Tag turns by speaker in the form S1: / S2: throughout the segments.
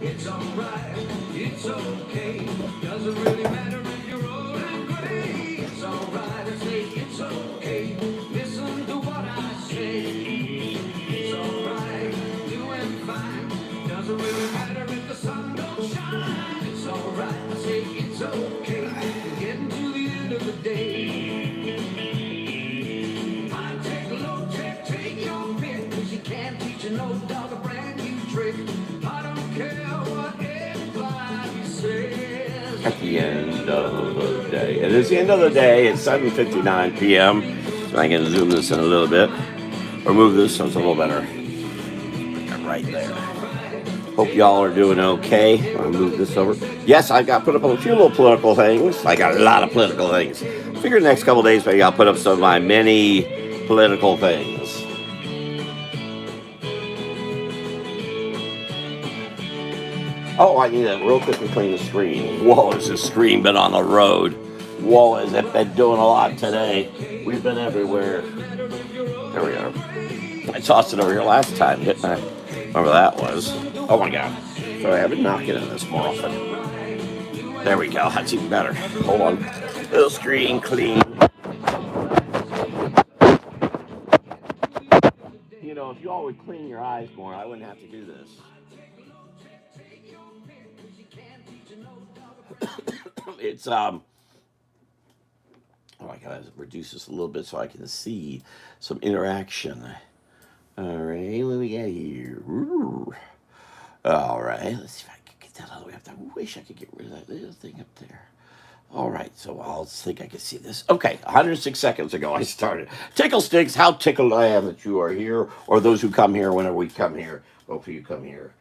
S1: It's alright, it's okay. Doesn't really matter if you're old and gray. It's alright, I say it's okay. Listen to what I say. It's alright, doing fine. Doesn't really matter if the sun don't shine. It's alright, I say it's okay. We're getting to the end of the day. High tech, low tech, take your pick. 'Cause you can't teach an old dog a brand new trick. I don't care what anybody says. At the end of the day. It is the end of the day. It's 7:59 p.m. So I can zoom this in a little bit. Or move this so it's a little better. Right there. Hope y'all are doing okay. I'll move this over. Yes, I got put up a few little political things. I got a lot of political things. Figure the next couple of days maybe I'll put up some of my many political things. Oh, I need to real quickly clean the screen. Whoa, has this screen been on the road? Whoa, has it been doing a lot today? We've been everywhere. There we are. I tossed it over here last time, didn't I? Whatever that was. Oh my God. So I've been knocking in this more often. There we go. That's even better. Hold on. Little screen clean. You know, if you all would clean your eyes more, I wouldn't have to do this. It's oh, I gotta reduce this a little bit so I can see some interaction. All right, what we got here? All right, let's see if I can get that all the way up there. I wish I could get rid of that little thing up there. All right, so I'll think I can see this. Okay, 106 seconds ago I started. Tickle Sticks, how tickled I am that you are here, or those who come here whenever we come here. Hopefully you come here.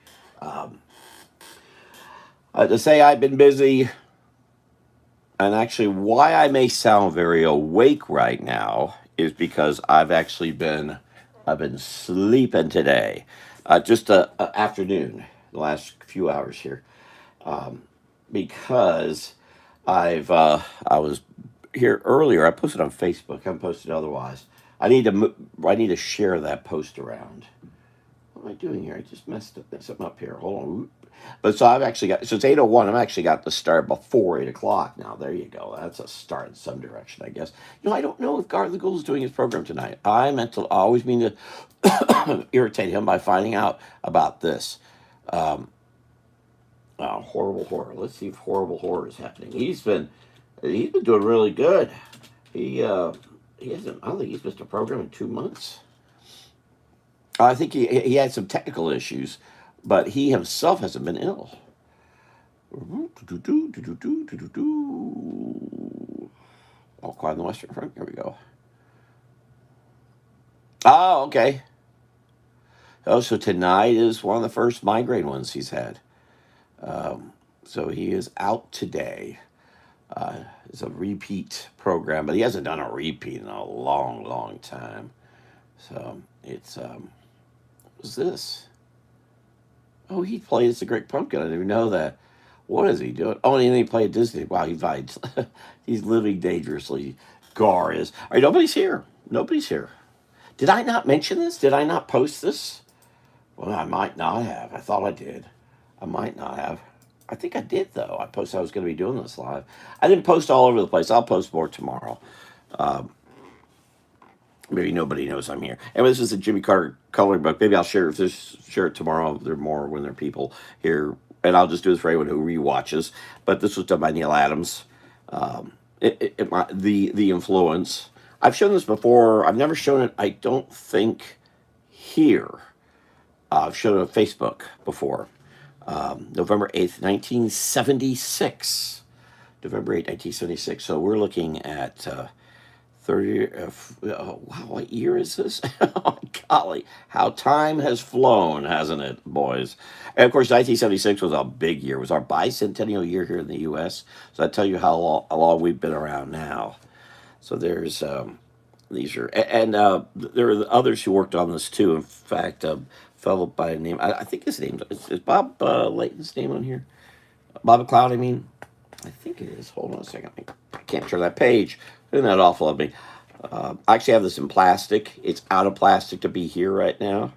S1: To say I've been busy, and actually why I may sound very awake right now is because I've been sleeping today, just a afternoon, the last few hours here, because I was here earlier. I posted on Facebook. I haven't posted otherwise. I need to share that post around. What am I doing here? I just messed something up here. Hold on. But so I've actually got, so it's 8:01. I've actually got to start before 8 o'clock now. There you go. That's a start in some direction, I guess. You know, I don't know if Garth the Ghoul is doing his program tonight. I always mean to irritate him by finding out about this. Horrible horror. Let's see if horrible horror is happening. He's been doing really good. He hasn't. I don't think he's missed a program in 2 months. I think he had some technical issues, but he himself hasn't been ill. All Quiet on the Western Front. Here we go. Oh, okay. Oh, so tonight is one of the first migraine ones he's had. So he is out today. It's a repeat program, but he hasn't done a repeat in a long, long time. So it's what's this? Oh, he played It's a Great Pumpkin. I didn't even know that. What is he doing? Oh, and then he played Disney. Wow, he's living dangerously. Gar is. All right, nobody's here. Nobody's here. Did I not mention this? Did I not post this? Well, I might not have. I thought I did. I might not have. I think I did, though. I posted I was going to be doing this live. I didn't post all over the place. I'll post more tomorrow. Maybe nobody knows I'm here. And this is a Jimmy Carter coloring book. Maybe I'll share it tomorrow. There are more when there are people here. And I'll just do this for anyone who rewatches. But this was done by Neil Adams. The Influence. I've shown this before. I've never shown it, I don't think, here. I've shown it on Facebook before. November 8th, 1976. November 8th, 1976. So we're looking at 30. Wow, what year is this? Oh, golly. How time has flown, hasn't it, boys? And of course, 1976 was a big year. It was our bicentennial year here in the U.S. So that tell you how long we've been around now. So there's these are, and there are others who worked on this too. In fact, fellow by the name, I think his name is Bob Layton's name on here. Bob McLeod, I mean. I think it is. Hold on a second. I can't turn that page. Isn't that awful of me? I actually have this in plastic. It's out of plastic to be here right now.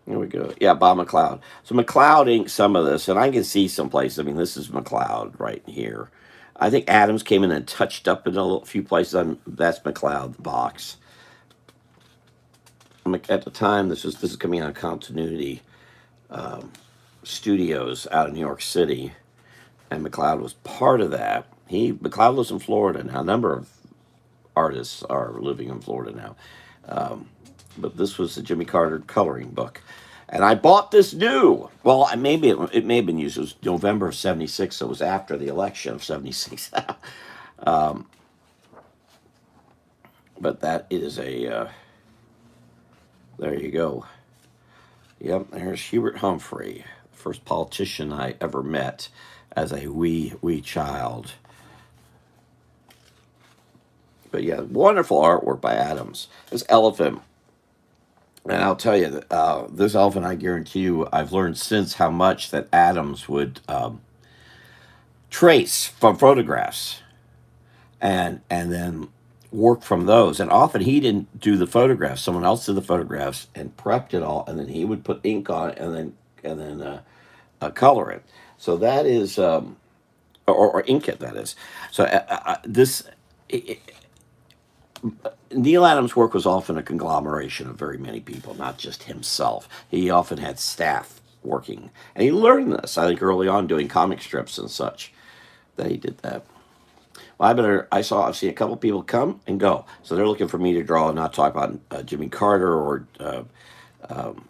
S1: Here we go. Yeah, Bob McLeod. So McLeod inked some of this, and I can see some places. I mean, this is McLeod right here. I think Adams came in and touched up in a few places. That's McLeod, the box. At the time, this is coming out of Continuity Studios out of New York City, and McLeod was part of that. McLeod lives in Florida now. A number of artists are living in Florida now. But this was the Jimmy Carter coloring book. And I bought this new. Well, maybe it may have been used. It was November of 76, so it was after the election of 76. But that is there you go. Yep, there's Hubert Humphrey, the first politician I ever met as a wee child. But yeah, wonderful artwork by Adams. This elephant, and I'll tell you that this elephant, I guarantee you, I've learned since how much that Adams would trace from photographs, and then work from those. And often he didn't do the photographs; someone else did the photographs and prepped it all, and then he would put ink on it and then color it. So that is, or ink it. That is. So this. Neil Adams' work was often a conglomeration of very many people, not just himself. He often had staff working, and he learned this, I think, early on doing comic strips and such, that he did that. Well, I've seen a couple people come and go, so they're looking for me to draw and not talk about Jimmy Carter or.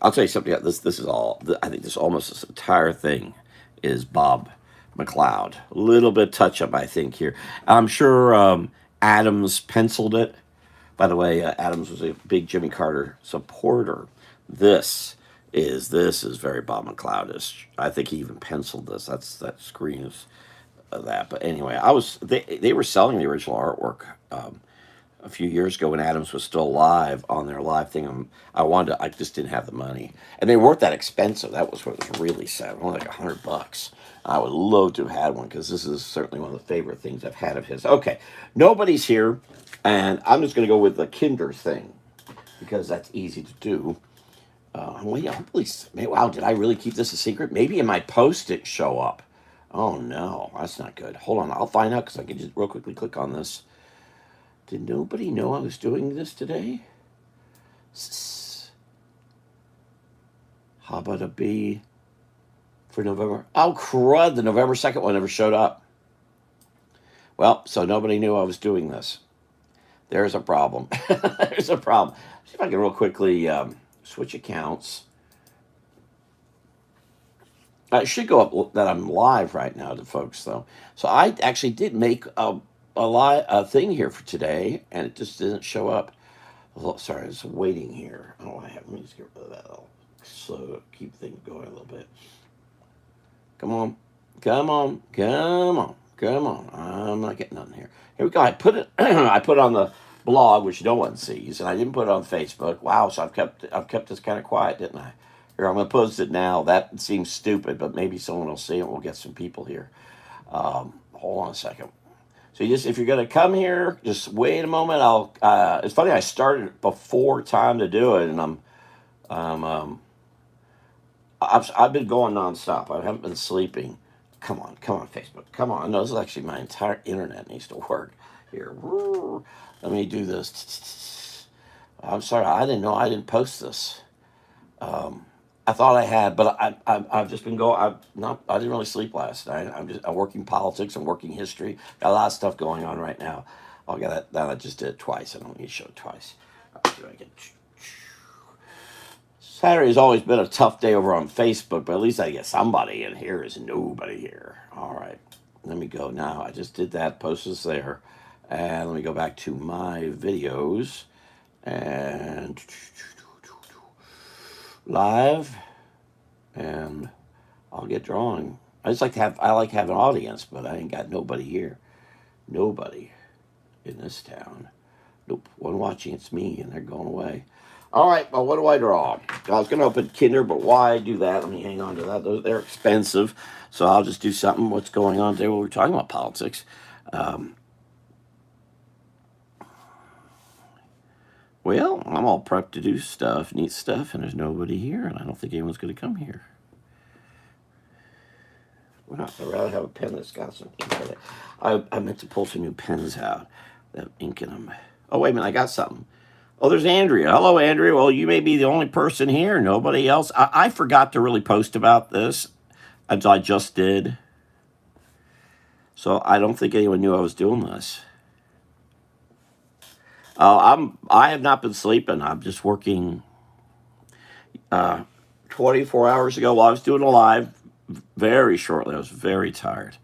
S1: I'll tell you something. This is all. I think this entire thing is Bob McLeod. A little bit touch up, I think here. I'm sure Adams penciled it. By the way, Adams was a big Jimmy Carter supporter. This is very Bob McLeodish. I think he even penciled this. That screams that. But anyway, they were selling the original artwork a few years ago when Adams was still alive on their live thing. I just didn't have the money, and they weren't that expensive. That was what was really sad. Only like $100. I would love to have had one because this is certainly one of the favorite things I've had of his. Okay, nobody's here. And I'm just going to go with the Kinder thing because that's easy to do. Wow, did I really keep this a secret? Maybe in my post it show up. Oh no, that's not good. Hold on, I'll find out because I can just real quickly click on this. Did nobody know I was doing this today? How about a B for November? Oh crud, the November 2nd one never showed up. Well, so nobody knew I was doing this. There's a problem. There's a problem. See if I can real quickly switch accounts. It should go up that I'm live right now to folks, though. So I actually did make a thing here for today, and it just didn't show up. Oh, sorry, I was waiting here. Oh, let me just get rid of that. I'll keep things going a little bit. Come on. I'm not getting nothing here. Here we go. I put it on the blog, which no one sees, and I didn't put it on Facebook. Wow, so I've kept this kind of quiet, didn't I? Here, I'm going to post it now. That seems stupid, but maybe someone will see it. We'll get some people here. Hold on a second. So if you're going to come here, just wait a moment. It's funny. I started before time to do it, and I've been going nonstop. I haven't been sleeping. Come on, Facebook. Come on. No, this is actually my entire internet needs to work here. Let me do this. I'm sorry, I didn't know I didn't post this. I thought I had, but I've just been going. I didn't really sleep last night. I'm working politics. I'm working history. Got a lot of stuff going on right now. I'll get that. I just did it twice. I don't need to show it twice. Saturday has always been a tough day over on Facebook, but at least I get somebody in here. Is nobody here. All right, let me go now. I just did that. Post is there, and let me go back to my videos and live, and I'll get drawing. I like having an audience, but I ain't got nobody here. Nobody in this town. Nope, one watching. It's me, and they're going away. All right, well, what do I draw? I was going to open Kinder, but why do that? Let me hang on to that. They're expensive, so I'll just do something. What's going on today? Well, we're talking about politics. Well, I'm all prepped to do stuff, neat stuff, and there's nobody here, and I don't think anyone's going to come here. Why not? I'd rather have a pen that's got some ink in it. I meant to pull some new pens out that ink in them. Oh, wait a minute, I got something. Oh, there's Andrea. Hello, Andrea. Well, you may be the only person here. Nobody else. I forgot to really post about this until I just did. So I don't think anyone knew I was doing this. I have not been sleeping. I'm just working 24 hours ago while I was doing a live very shortly. I was very tired.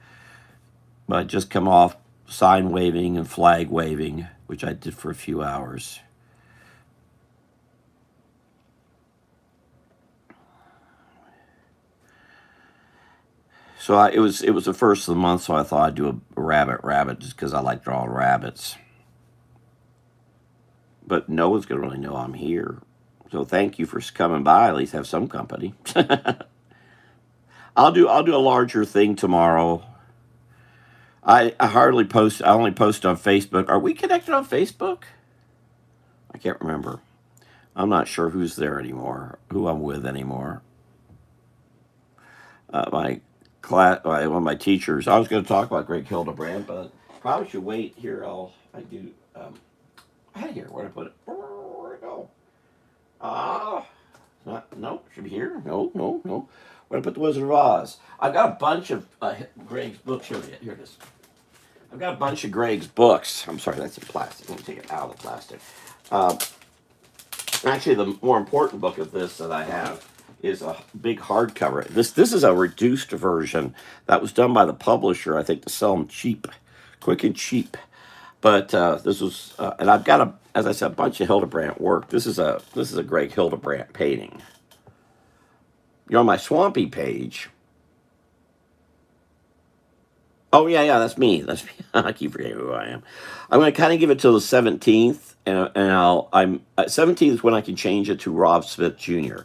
S1: But I just come off sign waving and flag waving, which I did for a few hours. So it was the first of the month, so I thought I'd do a rabbit just because I like drawing rabbits. But no one's gonna really know I'm here. So thank you for coming by. At least have some company. I'll do a larger thing tomorrow. I hardly post. I only post on Facebook. Are we connected on Facebook? I can't remember. I'm not sure who's there anymore. Who I'm with anymore. My class, one of my teachers. I was going to talk about Greg Hildebrand, but probably should wait. Here, I do. I had it here. Where'd I put it? Where'd it go? No, should be here. No. Where'd I put the Wizard of Oz? I've got a bunch of Greg's books. Here it is. I've got a bunch of Greg's books. I'm sorry, that's in plastic. Let me take it out of the plastic. Actually, the more important book of this that I have is a big hardcover. This is a reduced version that was done by the publisher, I think, to sell them cheap, quick and cheap. But this was, and I've got as I said, a bunch of Hildebrand work. This is a Greg Hildebrand painting. You're on my Swampy page. Oh yeah, that's me. That's me. I keep forgetting who I am. I'm going to kind of give it till the 17th, and I'm 17th is when I can change it to Rob Smith Jr.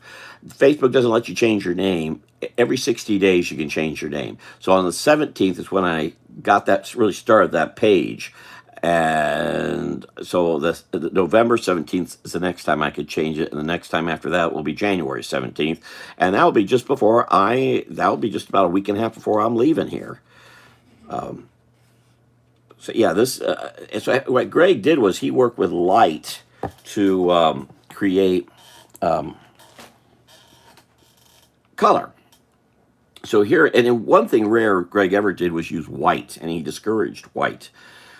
S1: Facebook doesn't let you change your name. Every 60 days you can change your name. So on the 17th is when I got that, really started that page. And so the November 17th is the next time I could change it, and the next time after that will be January 17th, and that will be just before that will be just about a week and a half before I'm leaving here. So yeah, so what Greg did was he worked with light to create color. So here, and then one thing rare Greg ever did was use white, and he discouraged white.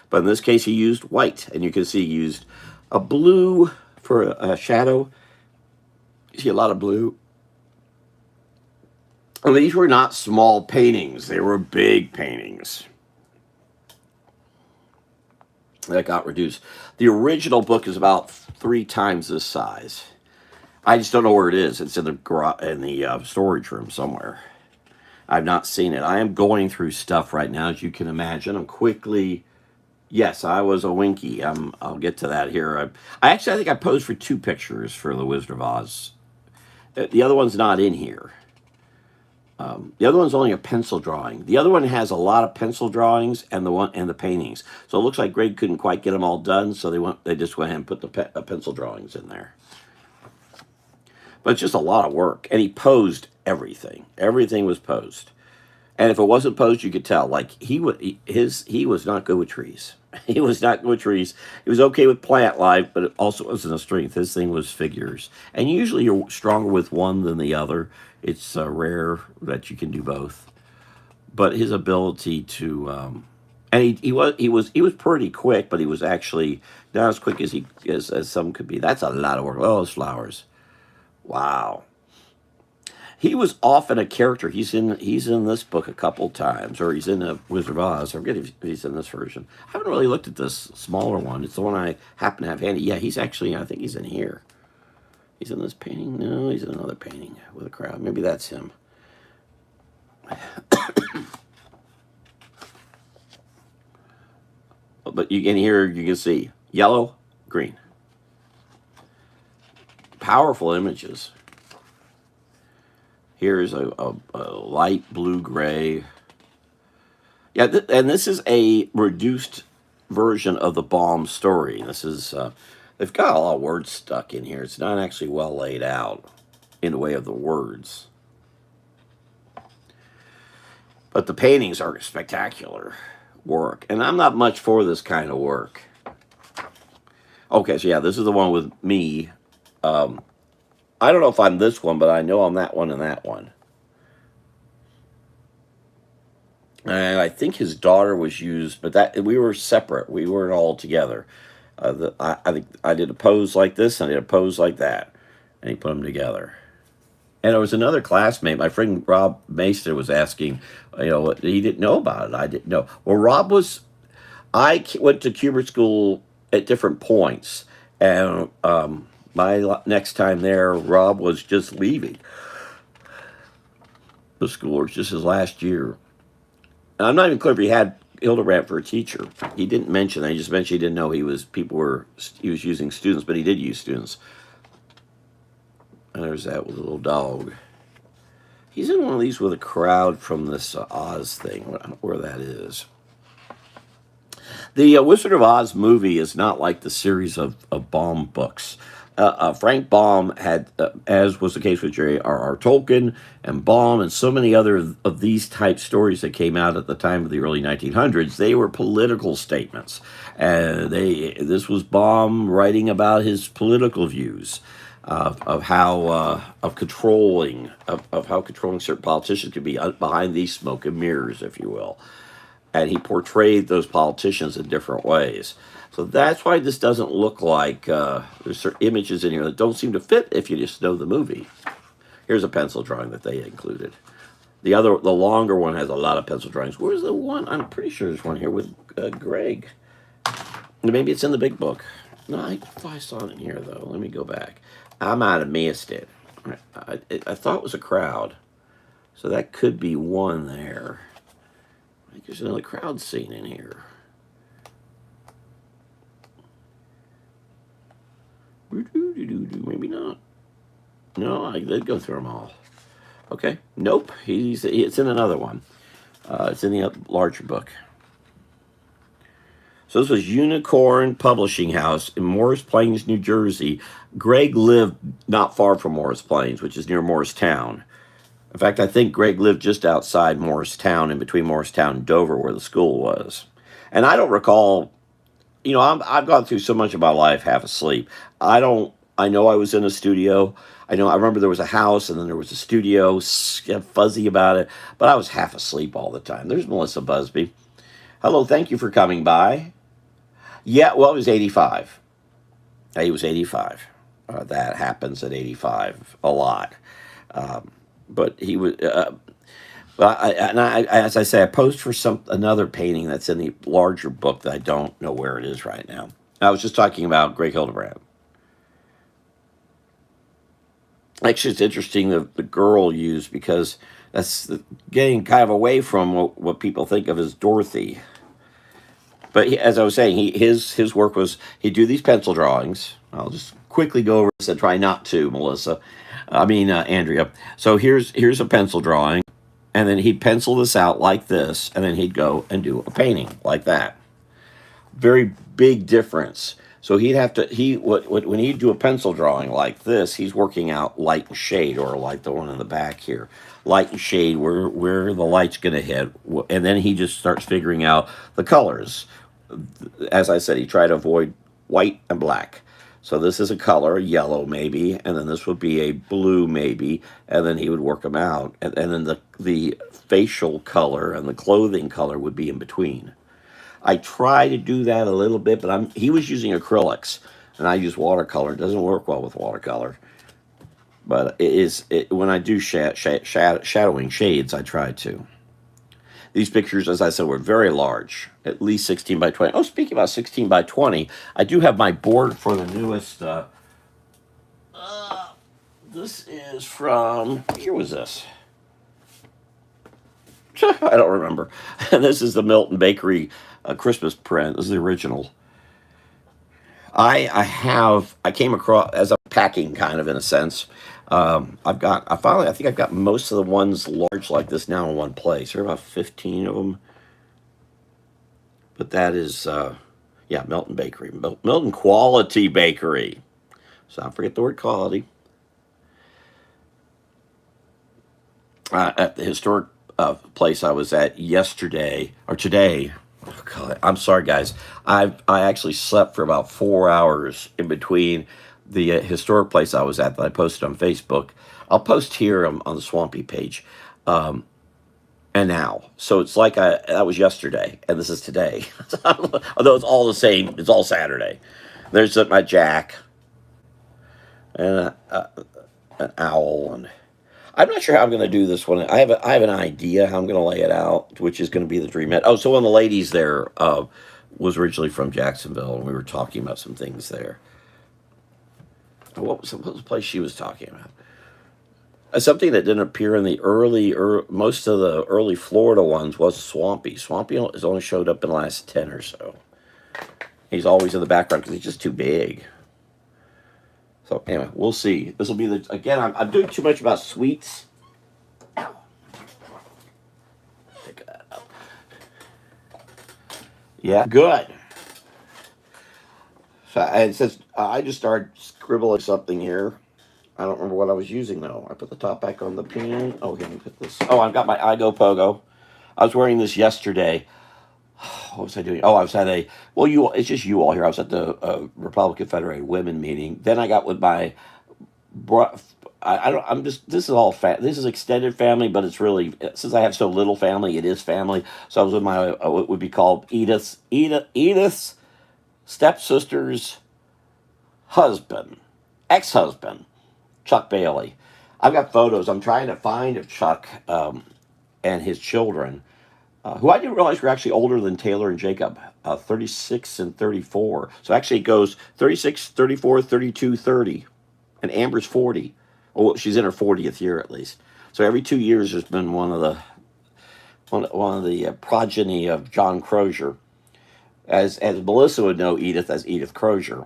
S1: But in this case, he used white, and you can see he used a blue for a shadow. You see a lot of blue. And these were not small paintings. They were big paintings that got reduced. The original book is about 3 times this size. I just don't know where it is. It's in the storage room somewhere. I've not seen it. I am going through stuff right now, as you can imagine. I'm quickly... Yes, I was a Winky. I'll get to that here. I think I posed for 2 pictures for the Wizard of Oz. The other one's not in here. The other one's only a pencil drawing. The other one has a lot of pencil drawings and the paintings. So it looks like Greg couldn't quite get them all done, so they just went ahead and put the pencil drawings in there. But it's just a lot of work, and he posed everything. Everything was posed. And if it wasn't posed, you could tell. Like he was not good with trees. He was not good with trees. He was okay with plant life, but it also wasn't a strength. His thing was figures. And usually you're stronger with one than the other. It's rare that you can do both. But his ability to, and he was pretty quick, but he was actually not as quick as some could be. That's a lot of work. Oh, those flowers! Wow. He was often a character. He's in this book a couple times, or he's in a Wizard of Oz. I forget if he's in this version. I haven't really looked at this smaller one. It's the one I happen to have handy. Yeah, he's actually, I think he's in here. He's in this painting. No, he's in another painting with a crowd. Maybe that's him. But you can see yellow, green. Powerful images. Here's a light blue-gray. And this is a reduced version of the Baum story. This is They've got a lot of words stuck in here. It's not actually well laid out in the way of the words. But the paintings are spectacular work. And I'm not much for this kind of work. Okay, so yeah, this is the one with me. I don't know if I'm this one, but I know I'm that one and that one. And I think his daughter was used, but that we were separate. We weren't all together. I think I did a pose like this and I did a pose like that, and he put them together. And there was another classmate, my friend Rob Maester, was asking, he didn't know about it. I didn't know. Well, I went to Kubert School at different points, and my next time there, Rob was just leaving the school. It was just his last year. And I'm not even clear if he had Hildebrand for a teacher. He didn't mention that. He just mentioned he didn't know he was using students, but he did use students. And there's that with a little dog. He's in one of these with a crowd from this Oz thing. I don't know where that is. The Wizard of Oz movie is not like the series of Baum books. Frank Baum had, as was the case with J.R.R. Tolkien and Baum and so many other of these type stories that came out at the time of the early 1900s, they were political statements. This was Baum writing about his political views of how controlling certain politicians could be behind these smoke and mirrors, if you will. And he portrayed those politicians in different ways. So that's why this doesn't look like, there's certain images in here that don't seem to fit if you just know the movie. Here's a pencil drawing that they included. The longer one has a lot of pencil drawings. Where's the one? I'm pretty sure there's one here with Greg. Maybe it's in the big book. No, I thought I saw it in here, though. Let me go back. I might have missed it. I thought it was a crowd. So that could be one there. I think there's another crowd scene in here. Maybe not. No, I did go through them all. Okay. Nope. It's in another one. It's in the larger book. So this was Unicorn Publishing House in Morris Plains, New Jersey. Greg lived not far from Morris Plains, which is near Morristown. In fact, I think Greg lived just outside Morristown, in between Morristown and Dover, where the school was. And I don't recall, I've gone through so much of my life half asleep. I know I was in a studio. I remember there was a house and then there was a studio, fuzzy about it, but I was half asleep all the time. There's Melissa Busby. Hello, thank you for coming by. Yeah, well, it was 85. He was 85. That happens at 85 a lot. But he was, as I say, I posed for another painting that's in the larger book that I don't know where it is right now. I was just talking about Greg Hildebrand. Actually, it's interesting the girl used, because that's getting kind of away from what people think of as Dorothy. But as I was saying, his work was, he'd do these pencil drawings. I'll just quickly go over this and try not to, Andrea. So here's a pencil drawing, and then he'd pencil this out like this, and then he'd go and do a painting like that. Very big difference. So when he'd do a pencil drawing like this, he's working out light and shade, or like the one in the back here. Light and shade, where the light's going to hit. And then he just starts figuring out the colors. As I said, he tried to avoid white and black. So this is a color, yellow maybe, and then this would be a blue maybe, and then he would work them out. And then the facial color and the clothing color would be in between. I try to do that a little bit, but he was using acrylics, and I use watercolor. It doesn't work well with watercolor. But when I do shadowing shades, I try to. These pictures, as I said, were very large, at least 16 by 20. Oh, speaking about 16 by 20, I do have my board for the newest. This is from, here was this? I don't remember. And this is the Milton Bakery Christmas print. This is the original. I came across, as a packing kind of in a sense. I think I've got most of the ones large like this now in one place. There are about 15 of them. But that is, Yeah, Milton Bakery. Milton Quality Bakery. So don't forget the word quality. At the historic place I was at yesterday or today. Oh God, I'm sorry, guys. I actually slept for about 4 hours in between the historic place I was at that I posted on Facebook. I'll post here on the Swampy page, and now. So it's like that was yesterday, and this is today. Although it's all the same. It's all Saturday. There's my Jack and an owl, and I'm not sure how I'm going to do this one. I have an idea how I'm going to lay it out, which is going to be the dream. Oh, so one of the ladies there was originally from Jacksonville, and we were talking about some things there. What was the place she was talking about? Something that didn't appear in the most of the early Florida ones was Swampy. Swampy has only showed up in the last 10 or so. He's always in the background because he's just too big. So anyway, we'll see. This will be again. I'm doing too much about sweets. Ow. Pick that up. Yeah, good. So and since I just started scribbling something here, I don't remember what I was using though. I put the top back on the pan. Oh, here, let me put this. Oh, I've got my Igo Pogo. I was wearing this yesterday. What was I doing? Oh, I was at it's just you all here. I was at the Republican Federated Women meeting. Then I got with my I don't. I'm just. This is all. This is extended family, but it's really since I have so little family, it is family. So I was with my what would be called Edith's stepsister's husband, ex-husband, Chuck Bailey. I've got photos. I'm trying to find of Chuck and his children, who I didn't realize were actually older than Taylor and Jacob, 36 and 34. So actually it goes 36, 34, 32, 30, and Amber's 40. Well, she's in her 40th year at least. So every 2 years there's been one of the progeny of John Crozier, as Melissa would know Edith as Edith Crozier.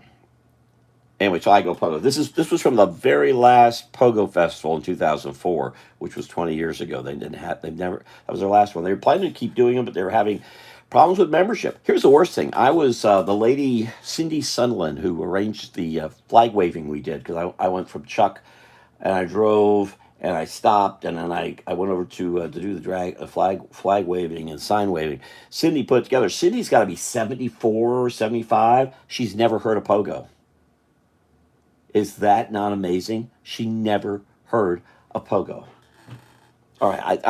S1: Anyway, so I go Pogo. This was from the very last Pogo Festival in 2004, which was 20 years ago. They've never, that was their last one. They were planning to keep doing them, but they were having problems with membership. Here's the worst thing. I was the lady, Cindy Sunland, who arranged the flag waving we did, because I went from Chuck, and I drove, and I stopped, and then I went over to do the flag waving and sign waving. Cindy put it together. Cindy's got to be 74 or 75. She's never heard of Pogo. Is that not amazing? She never heard of Pogo. All right,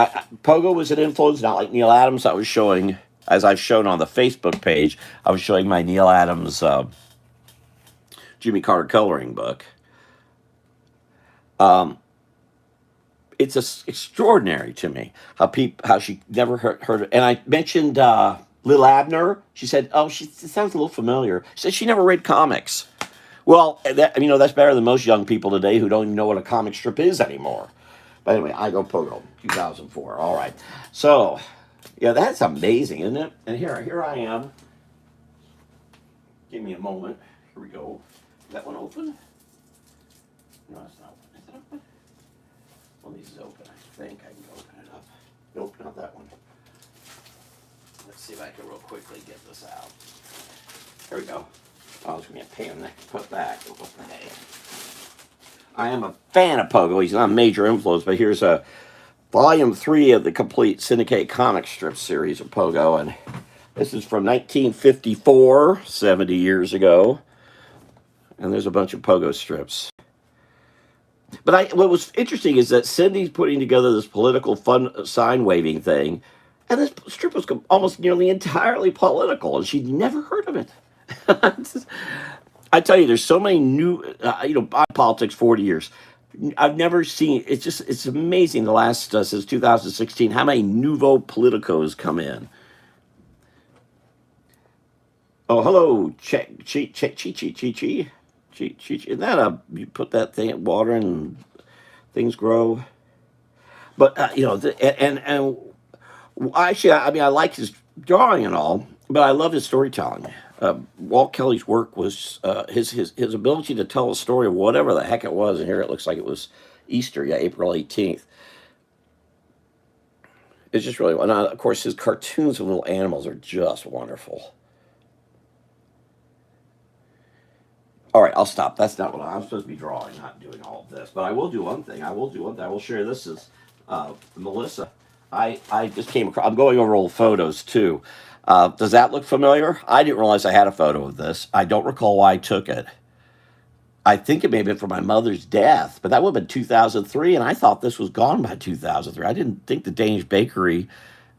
S1: Pogo was an influence, not like Neil Adams. I was showing, as I've shown on the Facebook page, I was showing my Neil Adams Jimmy Carter coloring book. It's extraordinary to me how she never heard it. And I mentioned Lil Abner. She said, "Oh, it sounds a little familiar." She said she never read comics. Well, that's better than most young people today who don't even know what a comic strip is anymore. But anyway, I go Pogo, 2004. All right. So, yeah, that's amazing, isn't it? And here I am. Give me a moment. Here we go. Is that one open? No, it's not open. Is it open? Well, this is open. I think I can open it up. Nope, not that one. Let's see if I can real quickly get this out. Here we go. Oh, it's going to be a pain to put back. I am a fan of Pogo. He's not a major influence, but here's a volume 3 of the complete syndicated comic strip series of Pogo, and this is from 1954, 70 years ago, and there's a bunch of Pogo strips. But what was interesting is that Cindy's putting together this political fun sign waving thing, and this strip was almost nearly entirely political, and she'd never heard of it. I tell you, there's so many new, politics 40 years. I've never seen, it's amazing the last, since 2016, how many nouveau politicos come in. Oh, hello, Chi. Isn't that you put that thing in water and things grow? But, and actually, I like his drawing and all, but I love his storytelling. Walt Kelly's work was his ability to tell a story of whatever the heck it was. And here it looks like it was Easter, April 18th. It's just really, and of course, his cartoons of little animals are just wonderful. All right, I'll stop. That's not what I'm supposed to be drawing, not doing all of this. But I will do one thing. I will do one thing. I will share this as Melissa. I just came across, I'm going over old photos too. Does that look familiar? I didn't realize I had a photo of this. I don't recall why I took it. I think it may have been for my mother's death, but that would have been 2003, and I thought this was gone by 2003. I didn't think the Danish bakery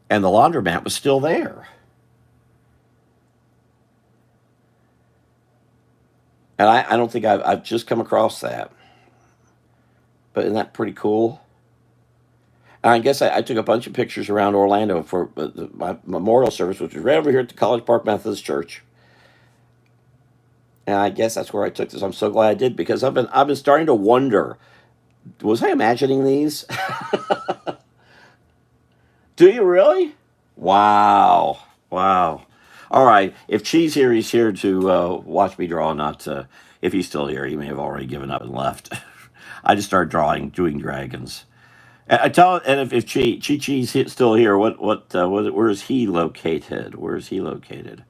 S1: and the laundromat was still there. And I don't think I've just come across that. But isn't that pretty cool? And I guess I took a bunch of pictures around Orlando for my memorial service, which was right over here at the College Park Methodist Church. And I guess that's where I took this. I'm so glad I did because I've been starting to wonder, was I imagining these? Do you really? Wow. Wow. All right. If Cheese here, he's here to watch me draw, not to, if he's still here, he may have already given up and left. I just started doing dragons. And I tell, and if Chi Chi's still here, where is he located? Where is he located?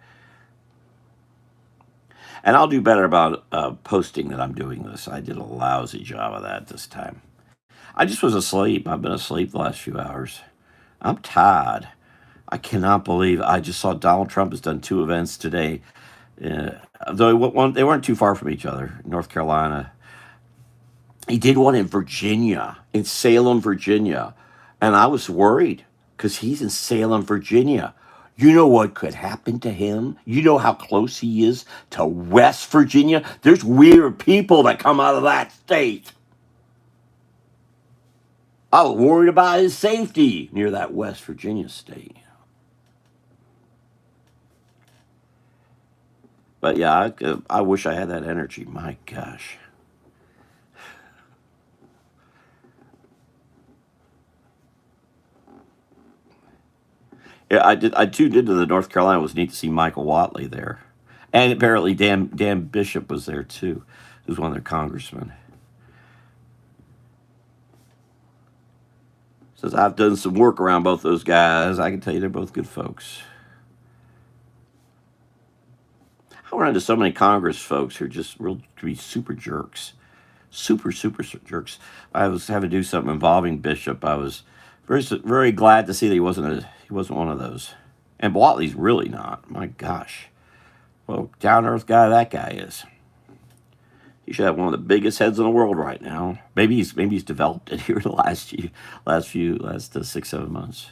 S1: And I'll do better about posting that I'm doing this. I did a lousy job of that this time. I just was asleep. I've been asleep the last few hours. I'm tired. I cannot believe I just saw Donald Trump has done two events today. Uh, they weren't too far from each other. North Carolina. He did one in Virginia, in Salem, Virginia. And I was worried because he's in Salem, Virginia. You know what could happen to him? You know how close he is to West Virginia? There's weird people that come out of that state. I was worried about his safety near that West Virginia state. But yeah, I wish I had that energy. My gosh. Yeah, I did. I too did to the North Carolina. It was neat to see Michael Watley there, and apparently Dan Bishop was there too, who's one of their congressmen. Says I've done some work around both those guys. I can tell you they're both good folks. I run into so many Congress folks who are just real to be super jerks, super jerks. I was having to do something involving Bishop. I was very glad to see that he wasn't one of those. And Watley's really not. My gosh, well, down earth guy that guy is. He should have one of the biggest heads in the world right now. Maybe he's developed it here in the last 6 7 months.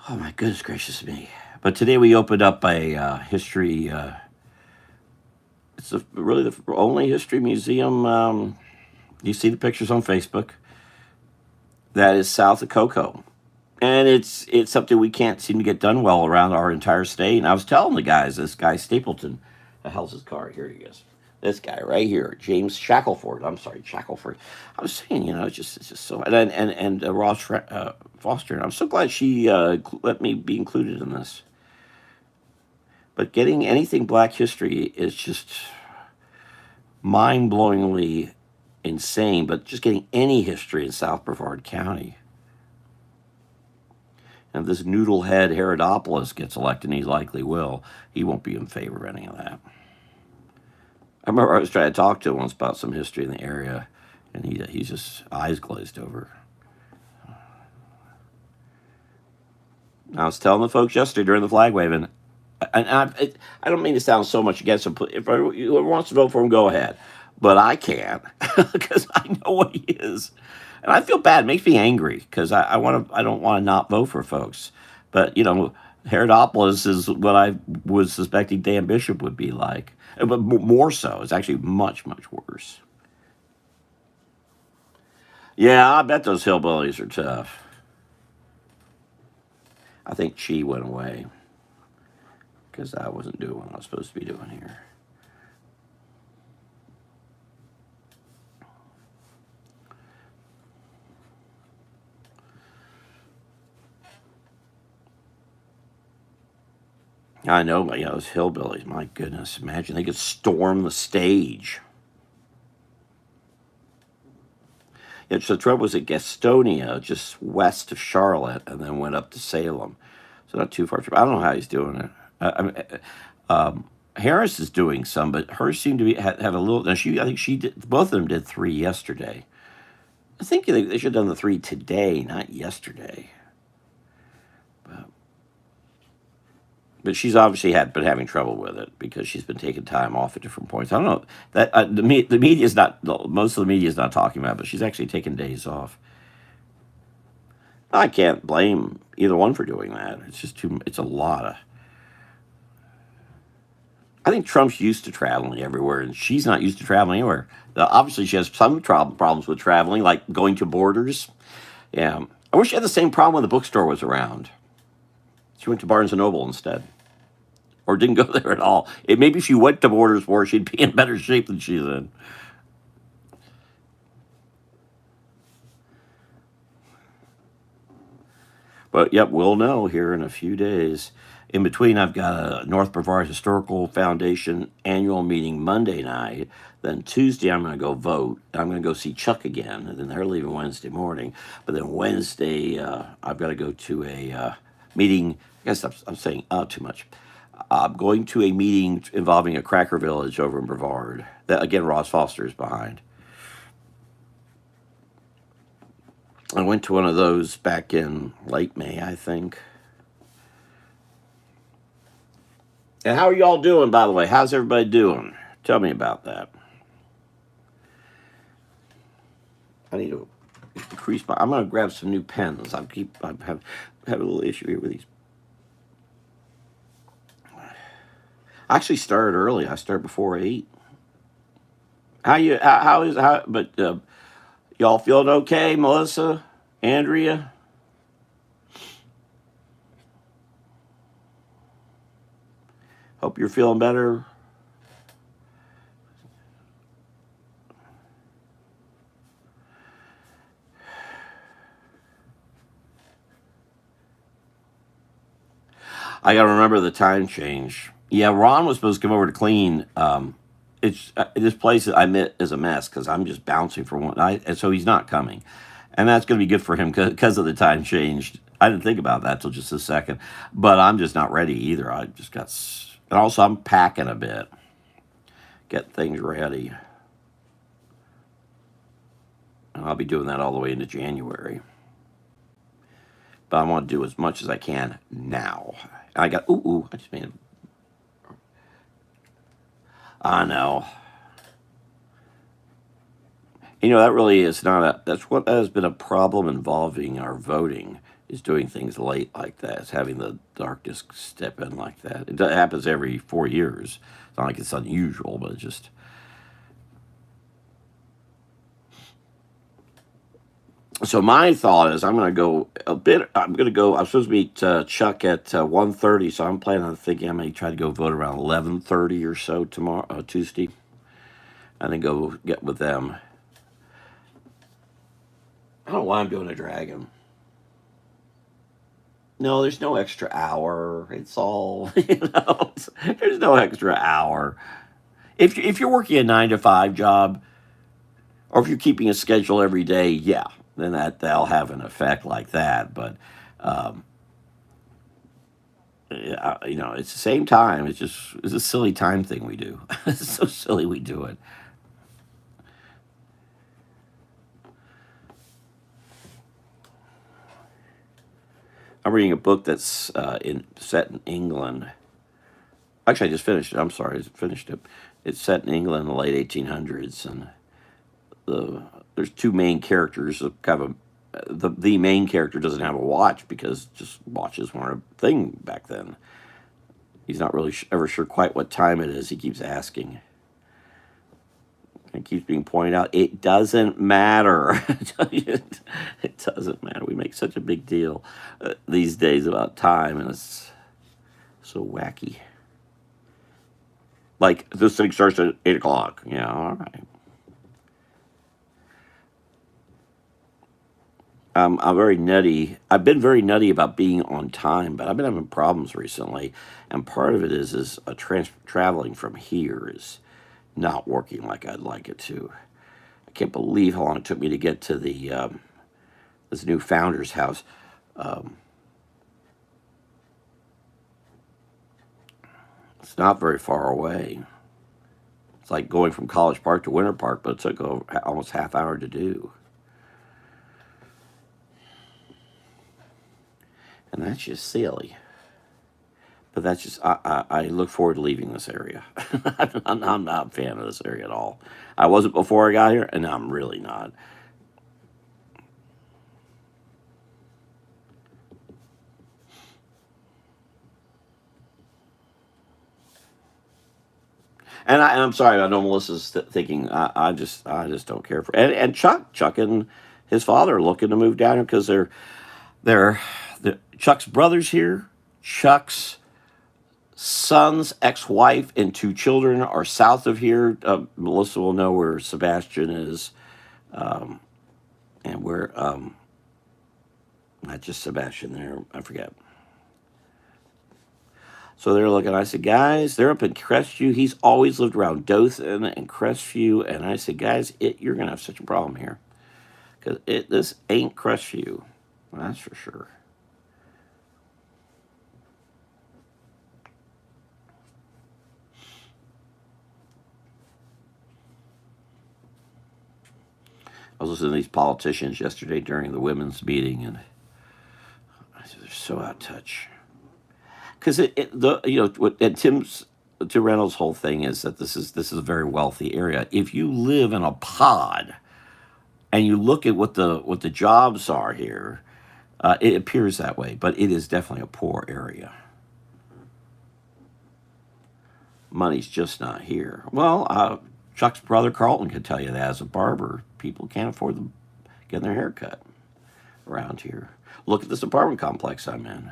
S1: Oh my goodness gracious me! But today we opened up a history. It's really the only history museum. You see the pictures on Facebook. That is south of Cocoa, and it's something we can't seem to get done well around our entire state. And I was telling the guys, this guy Stapleton, the hell's his car? Here he is. This guy right here, James Shackelford. I'm sorry, Shackelford. I was saying, it's just so. And Ross Foster. And I'm so glad she let me be included in this. But getting anything Black history is just mind-blowingly insane. But just getting any history in South Brevard County. And if this noodlehead Herodopoulos gets elected, and he likely will, he won't be in favor of any of that. I remember I was trying to talk to him once about some history in the area, and he's just eyes glazed over. I was telling the folks yesterday during the flag waving, and I don't mean to sound so much against him. If whoever wants to vote for him, go ahead. But I can't because I know what he is, and I feel bad. It makes me angry because I want to. I don't want to not vote for folks, but Herodopoulos is what I was suspecting Dan Bishop would be like, but more so. It's actually much worse. Yeah, I bet those hillbillies are tough. I think Chi went away because I wasn't doing what I was supposed to be doing here. I know, but those hillbillies, my goodness, imagine they could storm the stage. Yeah, so the trouble was at Gastonia, just west of Charlotte, and then went up to Salem. so not too far. I don't know how he's doing it. I mean, Harris is doing some, but hers seemed to be had a little. Now I think she did. Both of them did 3 yesterday. I think they should have done the 3 today, not yesterday. But she's obviously been having trouble with it because she's been taking time off at different points. I don't know that the media is not, most of the media is not talking about it, but she's actually taking days off. I can't blame either one for doing that. It's just too. It's a lot of. I think Trump's used to traveling everywhere, and she's not used to traveling anywhere. Obviously, she has some problems with traveling, like going to Borders. Yeah, I wish she had the same problem when the bookstore was around. She went to Barnes and Noble instead, or didn't go there at all. Maybe if she went to Borders more, she'd be in better shape than she's in. But yep, we'll know here in a few days. In between, I've got a North Brevard Historical Foundation annual meeting Monday night. Then Tuesday, I'm going to go vote. I'm going to go see Chuck again. And then they're leaving Wednesday morning. But then Wednesday, I've got to go to a meeting. I guess I'm saying too much. I'm going to a meeting involving a cracker village over in Brevard. That, again, Ross Foster is behind. I went to one of those back in late May, I think. And how are y'all doing, by the way? How's everybody doing? Tell me about that. I need to increase my. I'm going to grab some new pens. I have a little issue here with these. I actually started early. I started before 8. But y'all feeling okay, Melissa, Andrea? Hope you're feeling better. I got to remember the time change. Yeah, Ron was supposed to come over to clean. It's this place I admit is a mess because I'm just bouncing from one night, and so he's not coming, and that's going to be good for him because of the time changed. I didn't think about that till just a second, but I'm just not ready either. I just got, and also I'm packing a bit, get things ready, and I'll be doing that all the way into January. But I want to do as much as I can now. And I got I just made. I know. That really is not that's what has been a problem involving our voting, is doing things late like that. It's having the darkness step in like that. It happens every 4 years. It's not like it's unusual, but it's just. So my thought is I'm going to go a bit. I'm supposed to meet Chuck at 1:30, so I'm planning on thinking I may try to go vote around 11:30 or so tomorrow, Tuesday, and then go get with them. I don't know why I'm doing a dragon. No, there's no extra hour. It's all, there's no extra hour. If you're working a 9 to 5 job, or if you're keeping a schedule every day, yeah, then that'll have an effect like that. But it's the same time. It's a silly time thing we do. It's so silly we do it. I'm reading a book that's set in England. Actually, I just finished it. I'm sorry, I just finished it. It's set in England in the late 1800s, and there's 2 main characters. Kind of the main character doesn't have a watch because just watches weren't a thing back then. He's not really ever sure quite what time it is. He keeps asking. It keeps being pointed out. It doesn't matter. It doesn't matter. We make such a big deal these days about time, and it's so wacky. Like, this thing starts at 8 o'clock. Yeah, all right. I'm very nutty. I've been very nutty about being on time, but I've been having problems recently, and part of it is traveling from here is not working like I'd like it to. I can't believe how long it took me to get to the this new founder's house. It's not very far away. It's like going from College Park to Winter Park, but it took almost half hour to do. And that's just silly. But that's just, I look forward to leaving this area. I'm not a fan of this area at all. I wasn't before I got here, and I'm really not. And I'm sorry, I know Melissa's thinking I just don't care for. And Chuck and his father are looking to move down here because they're Chuck's brothers here. Chuck's son's ex-wife and two children are south of here. Melissa will know where Sebastian is, and where not just Sebastian there. I forget. So they're looking. I said, guys, they're up in Crestview. He's always lived around Dothan and Crestview, and I said, guys, you're gonna have such a problem here because this ain't Crestview. That's for sure. I was listening to these politicians yesterday during the women's meeting, and I said they're so out of touch. Because and Tim Reynolds' whole thing is that this is a very wealthy area. If you live in a pod and you look at what the jobs are here, it appears that way, but it is definitely a poor area. Money's just not here. Well, Chuck's brother Carlton could tell you that as a barber, people can't afford them getting their hair cut around here. Look at this apartment complex I'm in.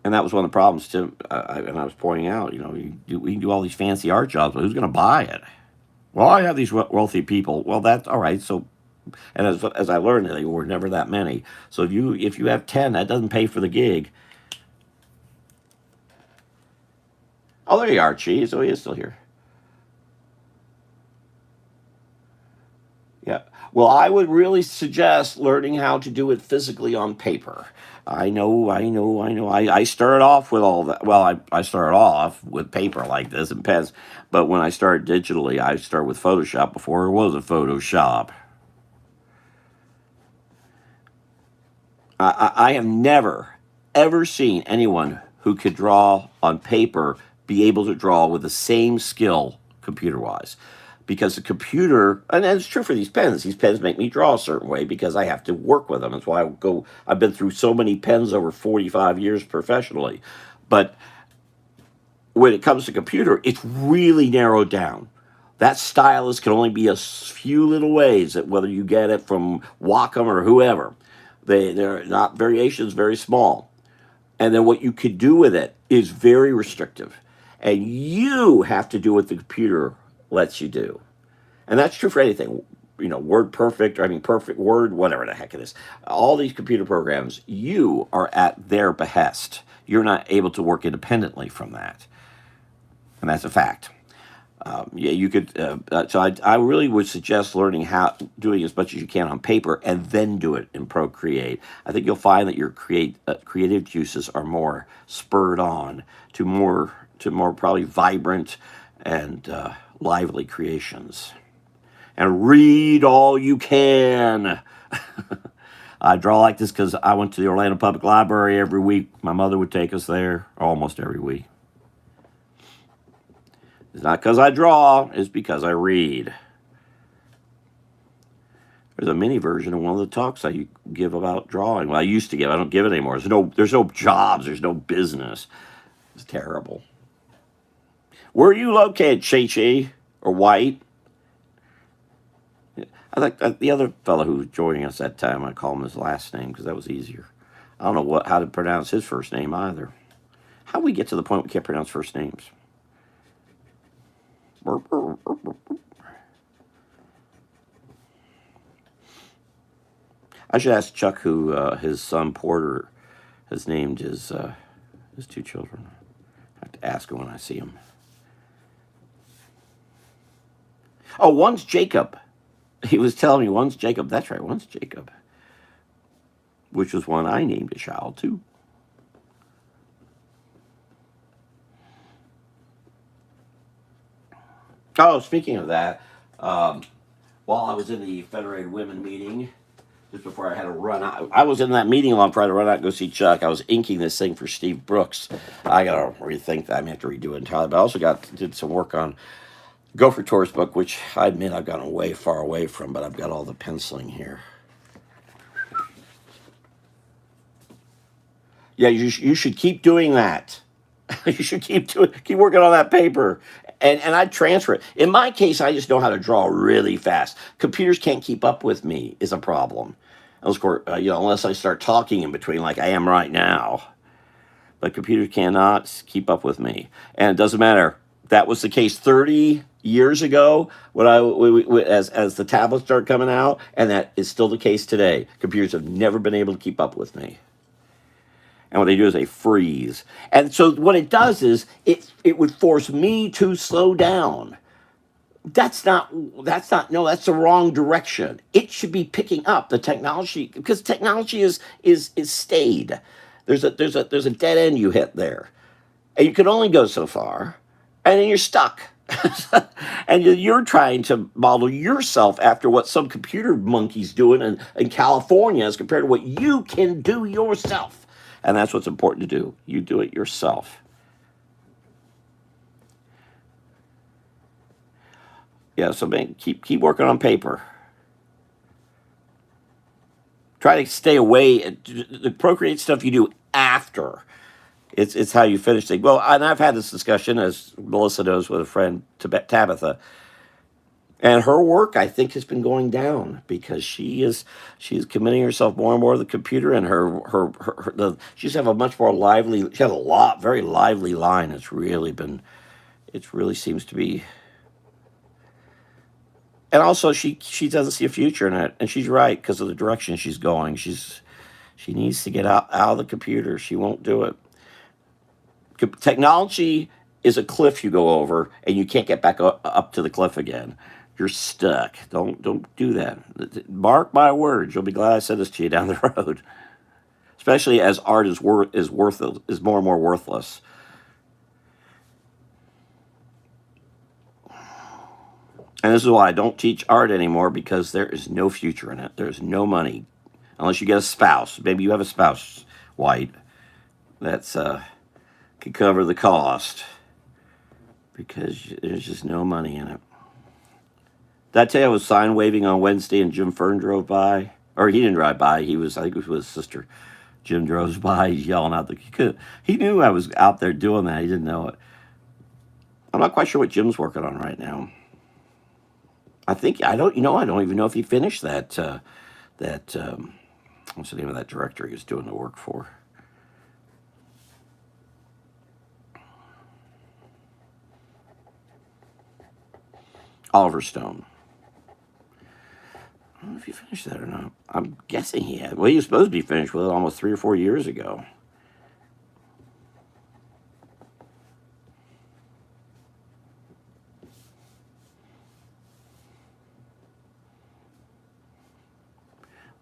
S1: And that was one of the problems, Tim, and I was pointing out, we can do all these fancy art jobs, but who's going to buy it? Well, I have these wealthy people. Well, that's all right. So, and as I learned, there were never that many. So if you have 10, that doesn't pay for the gig. Oh, there you are, Cheese. Oh, he is still here. Yeah. Well, I would really suggest learning how to do it physically on paper. I know. I started off with all that. Well, I started off with paper like this and pens, but when I started digitally, I started with Photoshop before it was a Photoshop. I have never, ever seen anyone who could draw on paper be able to draw with the same skill computer wise. Because the computer, and it's true for these pens make me draw a certain way because I have to work with them. That's why I've been through so many pens over 45 years professionally. But when it comes to computer, it's really narrowed down. That stylus can only be a few little ways that whether you get it from Wacom or whoever. They're not variations, very small. And then what you could do with it is very restrictive. And you have to do what the computer lets you do. And that's true for anything. Word Perfect, or Perfect Word, whatever the heck it is. All these computer programs, you are at their behest. You're not able to work independently from that. And that's a fact. Yeah, you could. So I really would suggest learning doing as much as you can on paper, and then do it in Procreate. I think you'll find that your creative juices are more spurred on to more probably vibrant and lively creations. And read all you can. I draw like this because I went to the Orlando Public Library every week. My mother would take us there almost every week. It's not because I draw, it's because I read. There's a mini version of one of the talks I give about drawing. Well, I used to give. I don't give it anymore. There's no jobs. There's no business. It's terrible. Where are you located, Chi-Chi? Or White? I think the other fellow who was joining us that time, I call him his last name because that was easier. I don't know how to pronounce his first name either. How do we get to the point we can't pronounce first names? I should ask Chuck who his son Porter has named his two children. I have to ask him when I see him. Oh, one's Jacob. He was telling me one's Jacob. That's right, one's Jacob. Which was one I named a child too. Oh, speaking of that, um, while I was in the Federated Women meeting, just before I had to run out, I was in that meeting while I'm trying to run out and go see Chuck. I was inking this thing for Steve Brooks. I got to rethink that. I may have to redo it entirely. But I also did some work on Gopher Tour's book, which I admit I've gotten way far away from, but I've got all the penciling here. Yeah, you should keep doing that. You should keep working on that paper, and I transfer it. In my case, I just know how to draw really fast. Computers can't keep up with me is a problem. Of course, unless I start talking in between, like I am right now. But computers cannot keep up with me, and it doesn't matter. That was the case 30 years ago when as the tablets started coming out, and that is still the case today. Computers have never been able to keep up with me. And what they do is they freeze. And so what it does is it would force me to slow down. That's the wrong direction. It should be picking up the technology because technology is stayed. There's a dead end you hit there. And you can only go so far, and then you're stuck. And you're trying to model yourself after what some computer monkey's doing in California as compared to what you can do yourself. And that's what's important to do. You do it yourself. Yeah, so man, keep working on paper. Try to stay away. The procreate stuff you do after. It's how you finish things. Well, and I've had this discussion, as Melissa knows, with a friend, Tabitha, and her work I think has been going down because she's committing herself more and more to the computer, and she used to have a much more lively. She had very lively line. It really seems to be. And also, she doesn't see a future in it, and she's right because of the direction she's going. She needs to get out of the computer. She won't do it. Technology is a cliff you go over, and you can't get back up to the cliff again. You're stuck. Don't do that. Mark my words. You'll be glad I said this to you down the road. Especially as art is more and more worthless. And this is why I don't teach art anymore, because there is no future in it. There's no money. Unless you get a spouse. Maybe you have a spouse, white, that's can cover the cost. Because there's just no money in it. Did I tell you I was sign waving on Wednesday and Jim Fern drove by? Or he didn't drive by. I think it was with his sister. Jim drove by, yelling out. He knew I was out there doing that. He didn't know it. I'm not quite sure what Jim's working on right now. I don't even know if he finished that what's the name of that director he was doing the work for? Oliver Stone. I don't know if he finished that or not. I'm guessing he had. Well, he was supposed to be finished with it almost 3 or 4 years ago.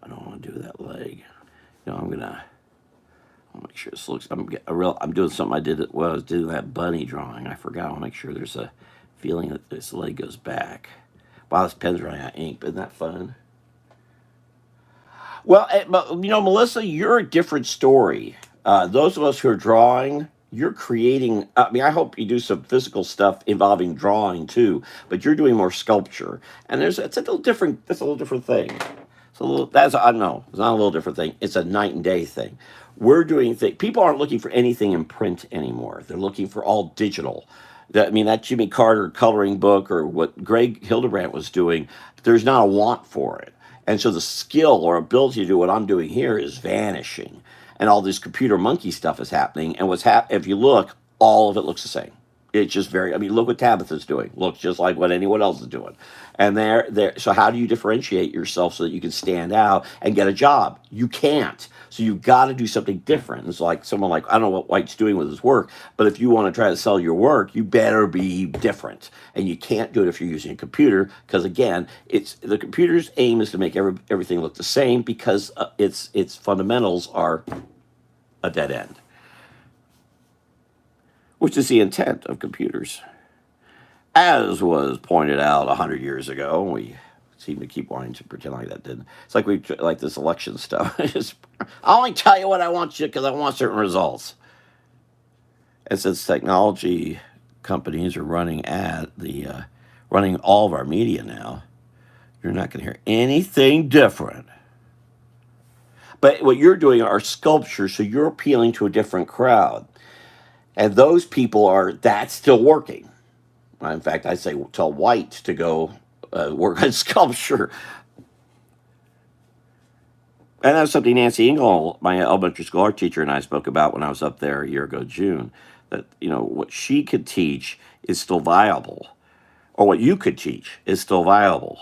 S1: I don't want to do that leg. I'm gonna. I'll make sure this looks. I'm doing something I did when I was doing that bunny drawing. I forgot. I'll make sure there's a feeling that this leg goes back. Wow, this pen's running out of ink. Isn't that fun? Well, but Melissa, you're a different story. Those of us who are drawing, you're creating. I mean, I hope you do some physical stuff involving drawing too, but you're doing more sculpture, and it's a little different. That's a little different thing. I don't know. It's not a little different thing. It's a night and day thing. We're doing things. People aren't looking for anything in print anymore. They're looking for all digital. That Jimmy Carter coloring book or what Greg Hildebrandt was doing, there's not a want for it. And so the skill or ability to do what I'm doing here is vanishing. And all this computer monkey stuff is happening. And if you look, all of it looks the same. It's just look what Tabitha's doing. Looks just like what anyone else is doing. And so how do you differentiate yourself so that you can stand out and get a job? You can't. So you've got to do something different. It's like someone I don't know what White's doing with his work, but if you want to try to sell your work, you better be different. And you can't do it if you're using a computer, because again, the computer's aim is to make everything look the same, because its fundamentals are a dead end, which is the intent of computers. As was pointed out 100 years ago, we seem to keep wanting to pretend like that didn't. It's like like this election stuff. I only tell you what I want you because I want certain results. And since technology companies are running running all of our media now, you're not going to hear anything different. But what you're doing are sculptures, so you're appealing to a different crowd, and those people that's still working. In fact, I say tell White to go work on sculpture. And that's something Nancy Engel, my elementary school art teacher, and I spoke about when I was up there a year ago, June. That what she could teach is still viable, or what you could teach is still viable.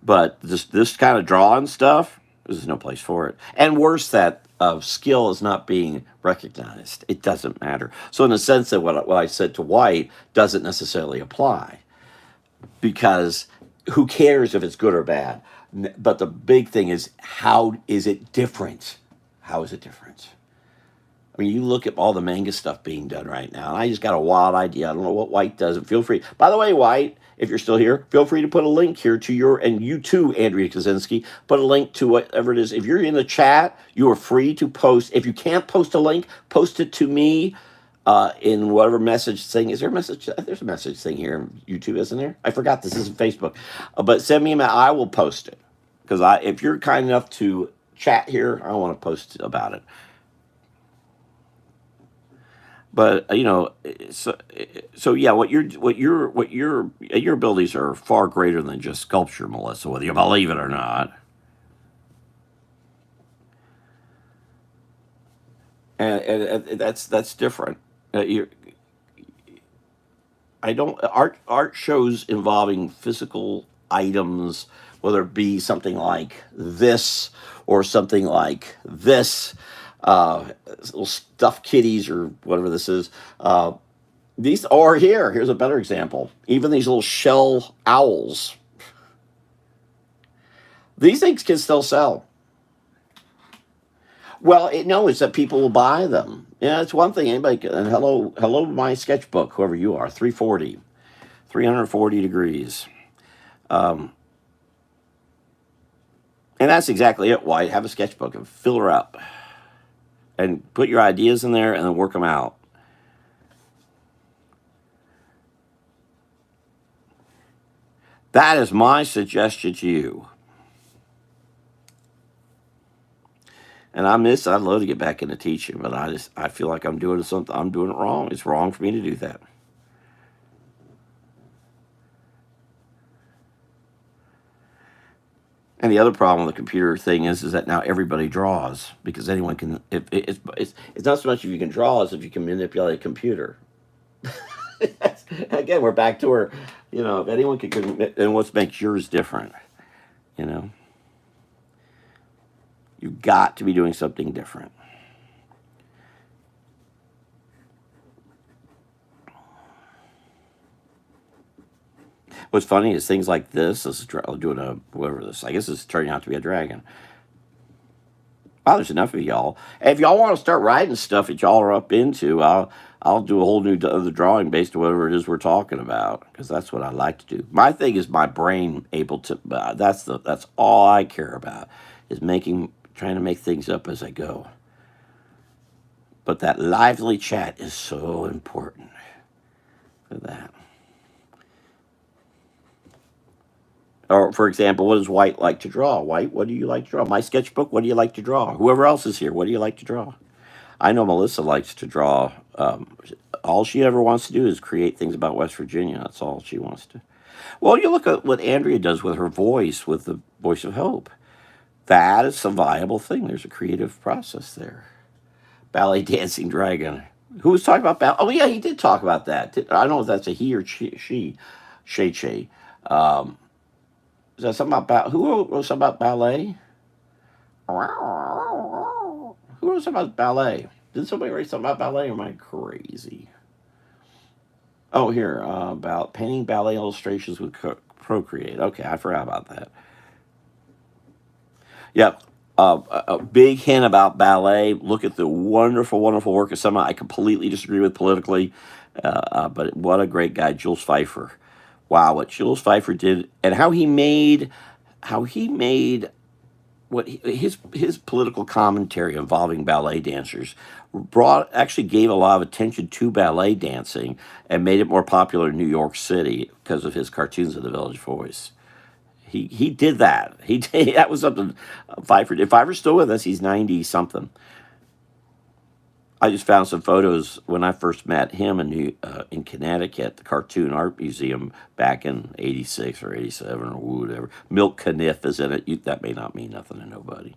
S1: But this kind of drawing stuff, there's no place for it. And worse, that skill is not being recognized. It doesn't matter. So in the sense that what I said to White doesn't necessarily apply, because who cares if it's good or bad? But the big thing is, how is it different? How is it different? I mean, you look at all the manga stuff being done right now, and I just got a wild idea. I don't know what White does. Feel free. By the way, White, if you're still here, feel free to put a link here to and you too, Andrea Kaczynski, put a link to whatever it is. If you're in the chat, you are free to post. If you can't post a link, post it to me in whatever message thing. Is there a message? There's a message thing here in YouTube, isn't there? I forgot this isn't Facebook. But send me a message. I will post it. Because if you're kind enough to chat here, I want to post about it. But so yeah, your abilities are far greater than just sculpture, Melissa, whether you believe it or not. And that's different. You I don't art shows involving physical items, whether it be something like this or something like this, little stuffed kitties or whatever this is. These are here. Here's a better example. Even these little shell owls. These things can still sell. Well, no, it's that people will buy them. Yeah, it's one thing. Anybody can, and hello, my sketchbook, whoever you are, 340 degrees. Um, and that's exactly it. Why have a sketchbook and fill her up and put your ideas in there and then work them out. That is my suggestion to you. And I'd love to get back into teaching, but I feel like I'm doing something. I'm doing it wrong. It's wrong for me to do that. And the other problem with the computer thing is that now everybody draws because anyone can. It's not so much if you can draw as if you can manipulate a computer. Again, we're back to where, if anyone can, and what makes yours different, you know, you've got to be doing something different. What's funny is things like this is doing whatever this. I guess it's turning out to be a dragon. Wow, there's enough of y'all. If y'all want to start writing stuff that y'all are up into, I'll do a whole new other drawing based on whatever it is we're talking about, because that's what I like to do. My thing is my brain able to. That's all I care about, is trying to make things up as I go. But that lively chat is so important for that. Or, for example, what does White like to draw? White, what do you like to draw? My sketchbook, what do you like to draw? Whoever else is here, what do you like to draw? I know Melissa likes to draw. All she ever wants to do is create things about West Virginia. That's all she wants to. Well, you look at what Andrea does with her voice, with the Voice of Hope. That is a viable thing. There's a creative process there. Ballet Dancing Dragon. Who was talking about ballet? Oh, yeah, he did talk about that. I don't know if that's a he or she. Shay. Is that something about who wrote something about ballet? Who wrote something about ballet? Did somebody write something about ballet, or am I crazy? Oh, here, about painting ballet illustrations with Procreate. Okay, I forgot about that. Yep. A big hint about ballet. Look at the wonderful, wonderful work of someone I completely disagree with politically, But what a great guy, Jules Pfeiffer. Wow, what Jules Pfeiffer did, and how he made what his political commentary involving ballet dancers brought actually gave a lot of attention to ballet dancing and made it more popular in New York City because of his cartoons of the Village Voice. He did that. He did, that was something Pfeiffer. If Pfeiffer's still with us, he's 90 something. I just found some photos when I first met him in Connecticut, the Cartoon Art Museum back in '86 or '87 or whatever. Milt Caniff is in it. That may not mean nothing to nobody.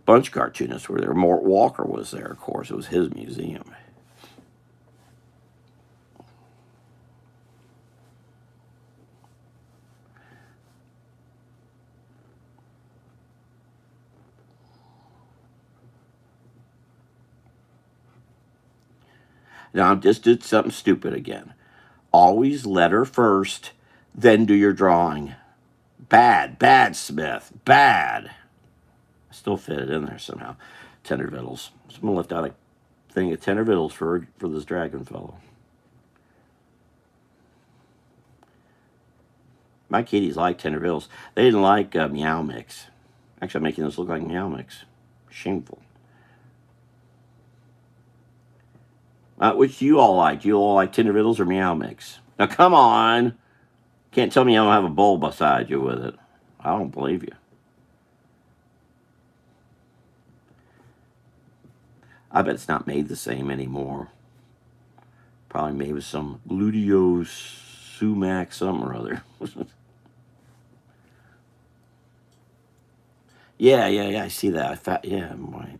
S1: Bunch of cartoonists were there. Mort Walker was there, of course. It was his museum. Now, I just did something stupid again. Always letter first, then do your drawing. Bad, Smith. Bad. I still fit it in there somehow. Tender Vittles. Someone left out a thing of Tender Vittles for this dragon fellow. My kitties like Tender Vittles. They didn't like Meow Mix. Actually, I'm making this look like Meow Mix. Shameful. Which do you all like? Do you all like Tender Vittles or Meow Mix? Now, come on. Can't tell me I don't have a bowl beside you with it. I don't believe you. I bet it's not made the same anymore. Probably made with some gluteose sumac something or other. Yeah, I see that. Yeah, right.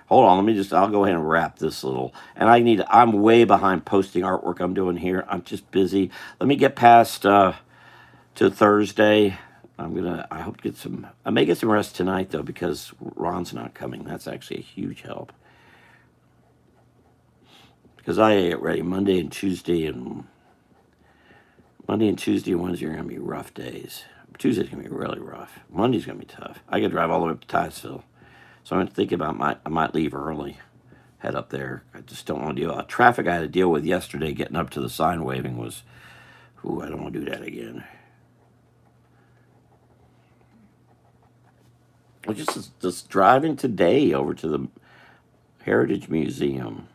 S1: Hold on, I'll go ahead and wrap this little. And I'm way behind posting artwork I'm doing here. I'm just busy. Let me get past to Thursday. I hope to I may get some rest tonight though because Ron's not coming. That's actually a huge help. Because I get ready Monday and Tuesday and Wednesday are going to be rough days. Tuesday's going to be really rough. Monday's going to be tough. I could drive all the way up to Titusville. So I'm thinking about I might leave early, head up there. I just don't want to deal with traffic I had to deal with yesterday getting up to the sign waving was, I don't want to do that again. I just driving today over to the Heritage Museum.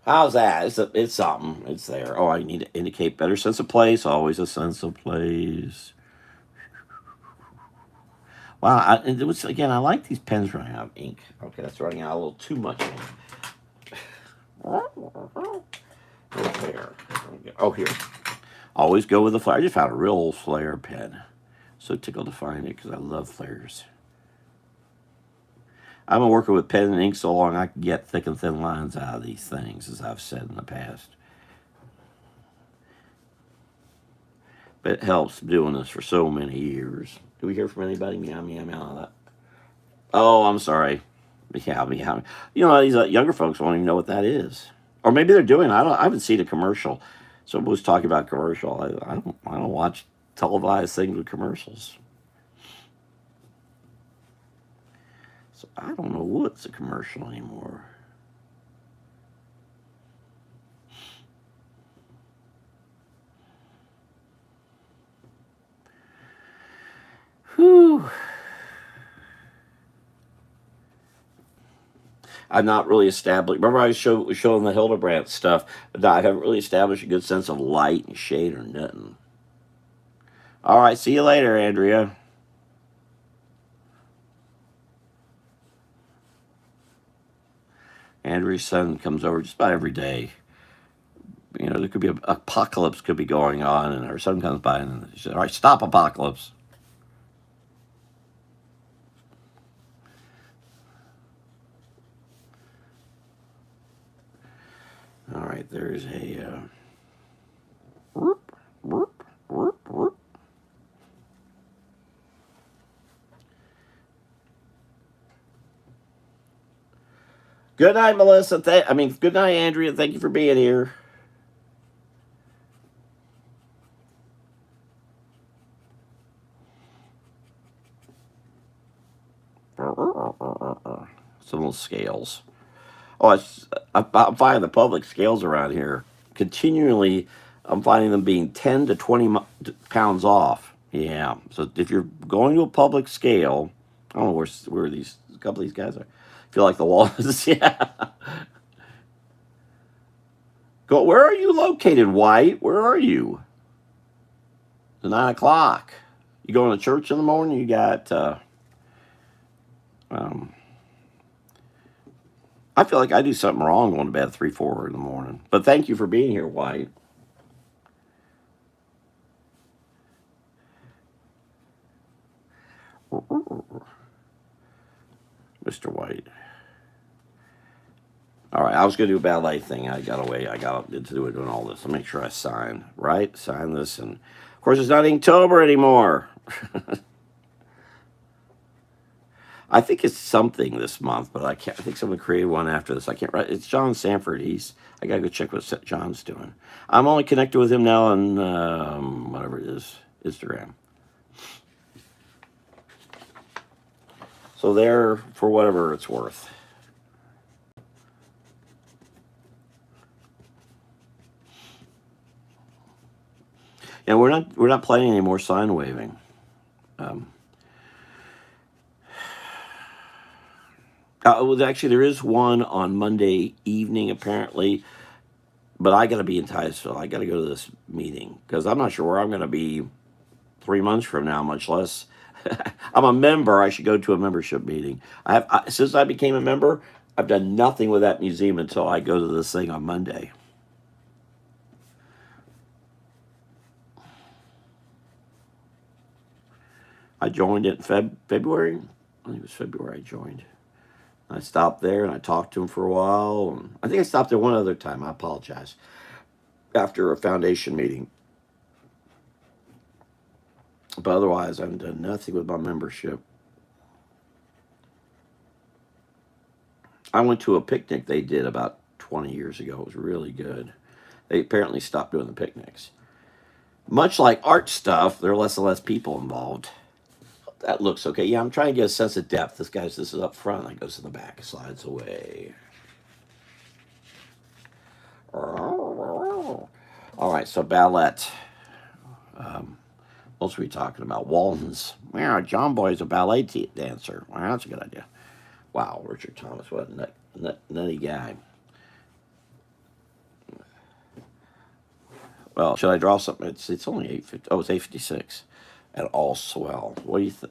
S1: How's that? It's something. It's there. Oh, I need to indicate better sense of place. Always a sense of place. Wow, I like these pens running out of ink. Okay, that's running out a little too much ink. There. Oh, here. Always go with the flare. I just found a real old flare pen. So tickled to find it because I love flares. I've been working with pen and ink so long I can get thick and thin lines out of these things, as I've said in the past. But it helps doing this for so many years. Do we hear from anybody? Meow, meow, meow. Oh, I'm sorry. Meow, meow. You know, these younger folks won't even know what that is. Or maybe they're doing it. I haven't seen a commercial. Someone was talking about commercial. I don't watch televised things with commercials. So I don't know what's a commercial anymore. Whew. I'm not really established. Remember, I was showing the Hildebrandt stuff, but I haven't really established a good sense of light and shade or nothing. All right, see you later, Andrea. Andrea's son comes over just about every day. You know, there could be an apocalypse could be going on, and her son comes by and she says, "All right, stop apocalypse." All right, there's a whoop, whoop, whoop, whoop. Good night, Melissa. Good night, Andrea. Thank you for being here. Some little scales. Oh, I'm finding the public scales around here continually. I'm finding them being 10 to 20 pounds off. Yeah. So if you're going to a public scale, I don't know where these a couple of these guys are. I feel like the wall is yeah. Go. Where are you located, White? Where are you? It's 9 o'clock. You going to church in the morning? You got. Um, I feel like I do something wrong going to bed at 3, 4 in the morning. But thank you for being here, White. Mr. White. All right, I was going to do a ballet thing. I got away. I got into doing all this. I'll make sure I sign, right? Sign this. And, of course, it's not Inktober anymore. I think it's something this month, but I can't. I think someone created one after this. I can't write. It's John Sanford. I got to go check what John's doing. I'm only connected with him now on whatever it is, Instagram. So there for whatever it's worth. And we're not planning any more sign waving. Um, well, actually, there is one on Monday evening apparently, but I got to be in Titusville. I got to go to this meeting because I'm not sure where I'm going to be 3 months from now, much less. I'm a member. I should go to a membership meeting. Since I became a member, I've done nothing with that museum until I go to this thing on Monday. I joined it in February. I think it was February I joined. I stopped there and I talked to him for a while. And I think I stopped there one other time. I apologize. After a foundation meeting. But otherwise, I've done nothing with my membership. I went to a picnic they did about 20 years ago. It was really good. They apparently stopped doing the picnics. Much like art stuff, there are less and less people involved. That looks okay. Yeah, I'm trying to get a sense of depth. This is up front. That goes to the back, slides away. All right, so ballet. What else are we talking about? Waltons. Yeah, John Boy's a ballet dancer. Well, that's a good idea. Wow, Richard Thomas, what a nutty guy. Well, should I draw something? It's only 8:50. Oh, it's 8:56. And all swell. What do you? So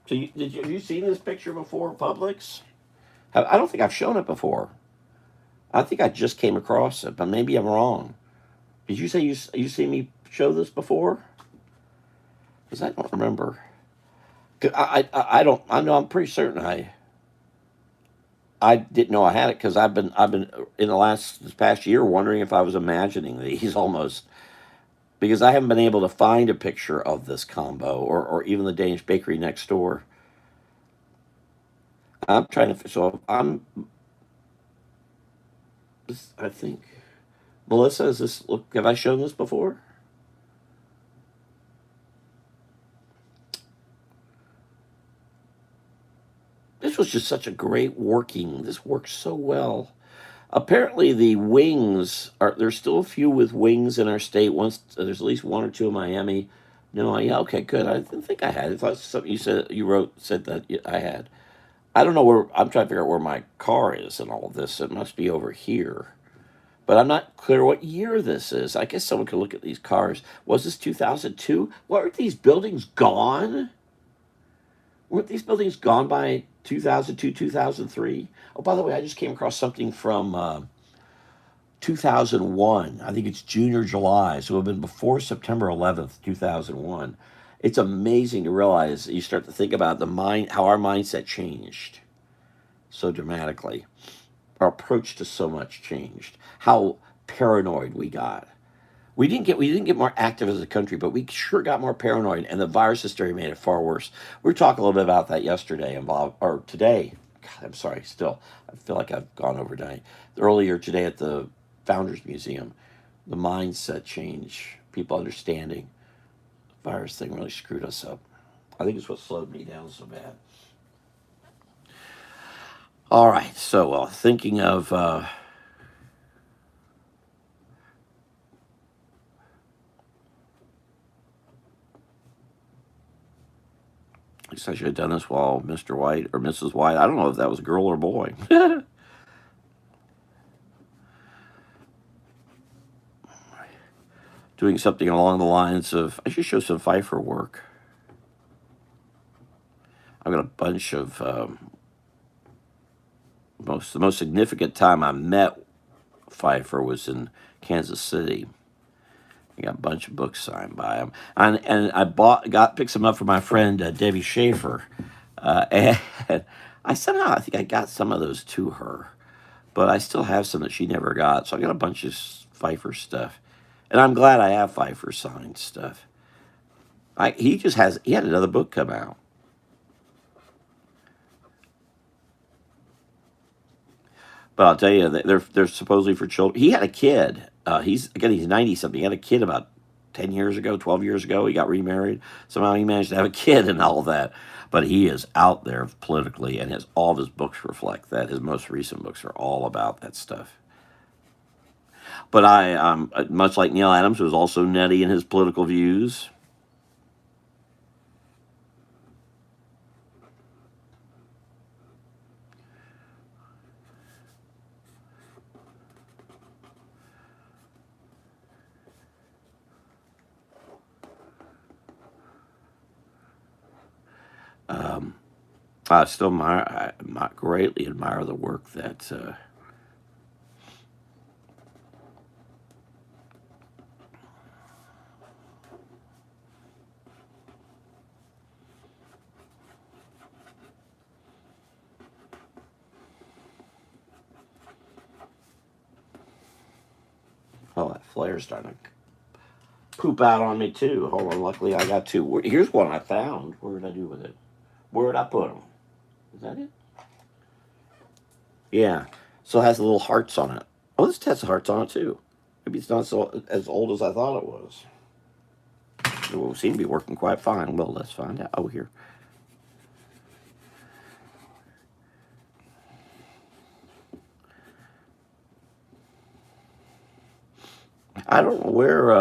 S1: have you seen this picture before, Publix? I don't think I've shown it before. I think I just came across it, but maybe I'm wrong. Did you say you seen me show this before? Because I don't remember. I don't. I know. I'm pretty certain I didn't know I had it because I've been in this past year wondering if I was imagining these almost because I haven't been able to find a picture of this combo or even the Danish bakery next door. I'm trying to. So I'm. I think Melissa, is this look? Have I shown this before? This was just such a great working. This works so well. Apparently, the wings are. There's still a few with wings in our state. There's at least one or two in Miami. No, yeah, okay, good. I didn't think I had. I thought something said that I had. I don't know where. I'm trying to figure out where my car is and all of this. It must be over here. But I'm not clear what year this is. I guess someone could look at these cars. Was this 2002? Weren't these buildings gone? Weren't these buildings gone by 2002, 2003? Oh, by the way, I just came across something from 2001. I think it's June or July. So it would have been before September 11th, 2001. It's amazing to realize you start to think about how our mindset changed so dramatically. Our approach to so much changed. How paranoid we got. We didn't get more active as a country, but we sure got more paranoid, and the virus hysteria made it far worse. We were talking a little bit about that yesterday, or today. God, I'm sorry. Still, I feel like I've gone overnight. Earlier today at the Founders Museum, the mindset change, people understanding the virus thing really screwed us up. I think it's what slowed me down so bad. All right, so thinking of I guess I should have done this while Mr. White or Mrs. White. I don't know if that was a girl or boy. Doing something along the lines of I should show some Pfeiffer work. I've got a bunch of the most significant time I met Pfeiffer was in Kansas City. I got a bunch of books signed by him, and I picked some up for my friend Debbie Schaefer, and I somehow I think I got some of those to her, but I still have some that she never got. So I got a bunch of Pfeiffer stuff, and I'm glad I have Pfeiffer signed stuff. He had another book come out. But I'll tell you, they're supposedly for children. He had a kid. He's 90 something. He had a kid about 10 years ago, 12 years ago. He got remarried. Somehow he managed to have a kid and all that. But he is out there politically, and all of his books reflect that. His most recent books are all about that stuff. But much like Neil Adams, was also nutty in his political views. Um, I greatly admire the work that that flare's starting to poop out on me too. Hold on, luckily I got two. Here's one I found. What did I do with it? Where did I put them? Is that it? Yeah. So it has the little hearts on it. Oh, this has hearts on it too. Maybe it's not so as old as I thought it was. It will seem to be working quite fine. Well, let's find out. Oh, here. I don't know where.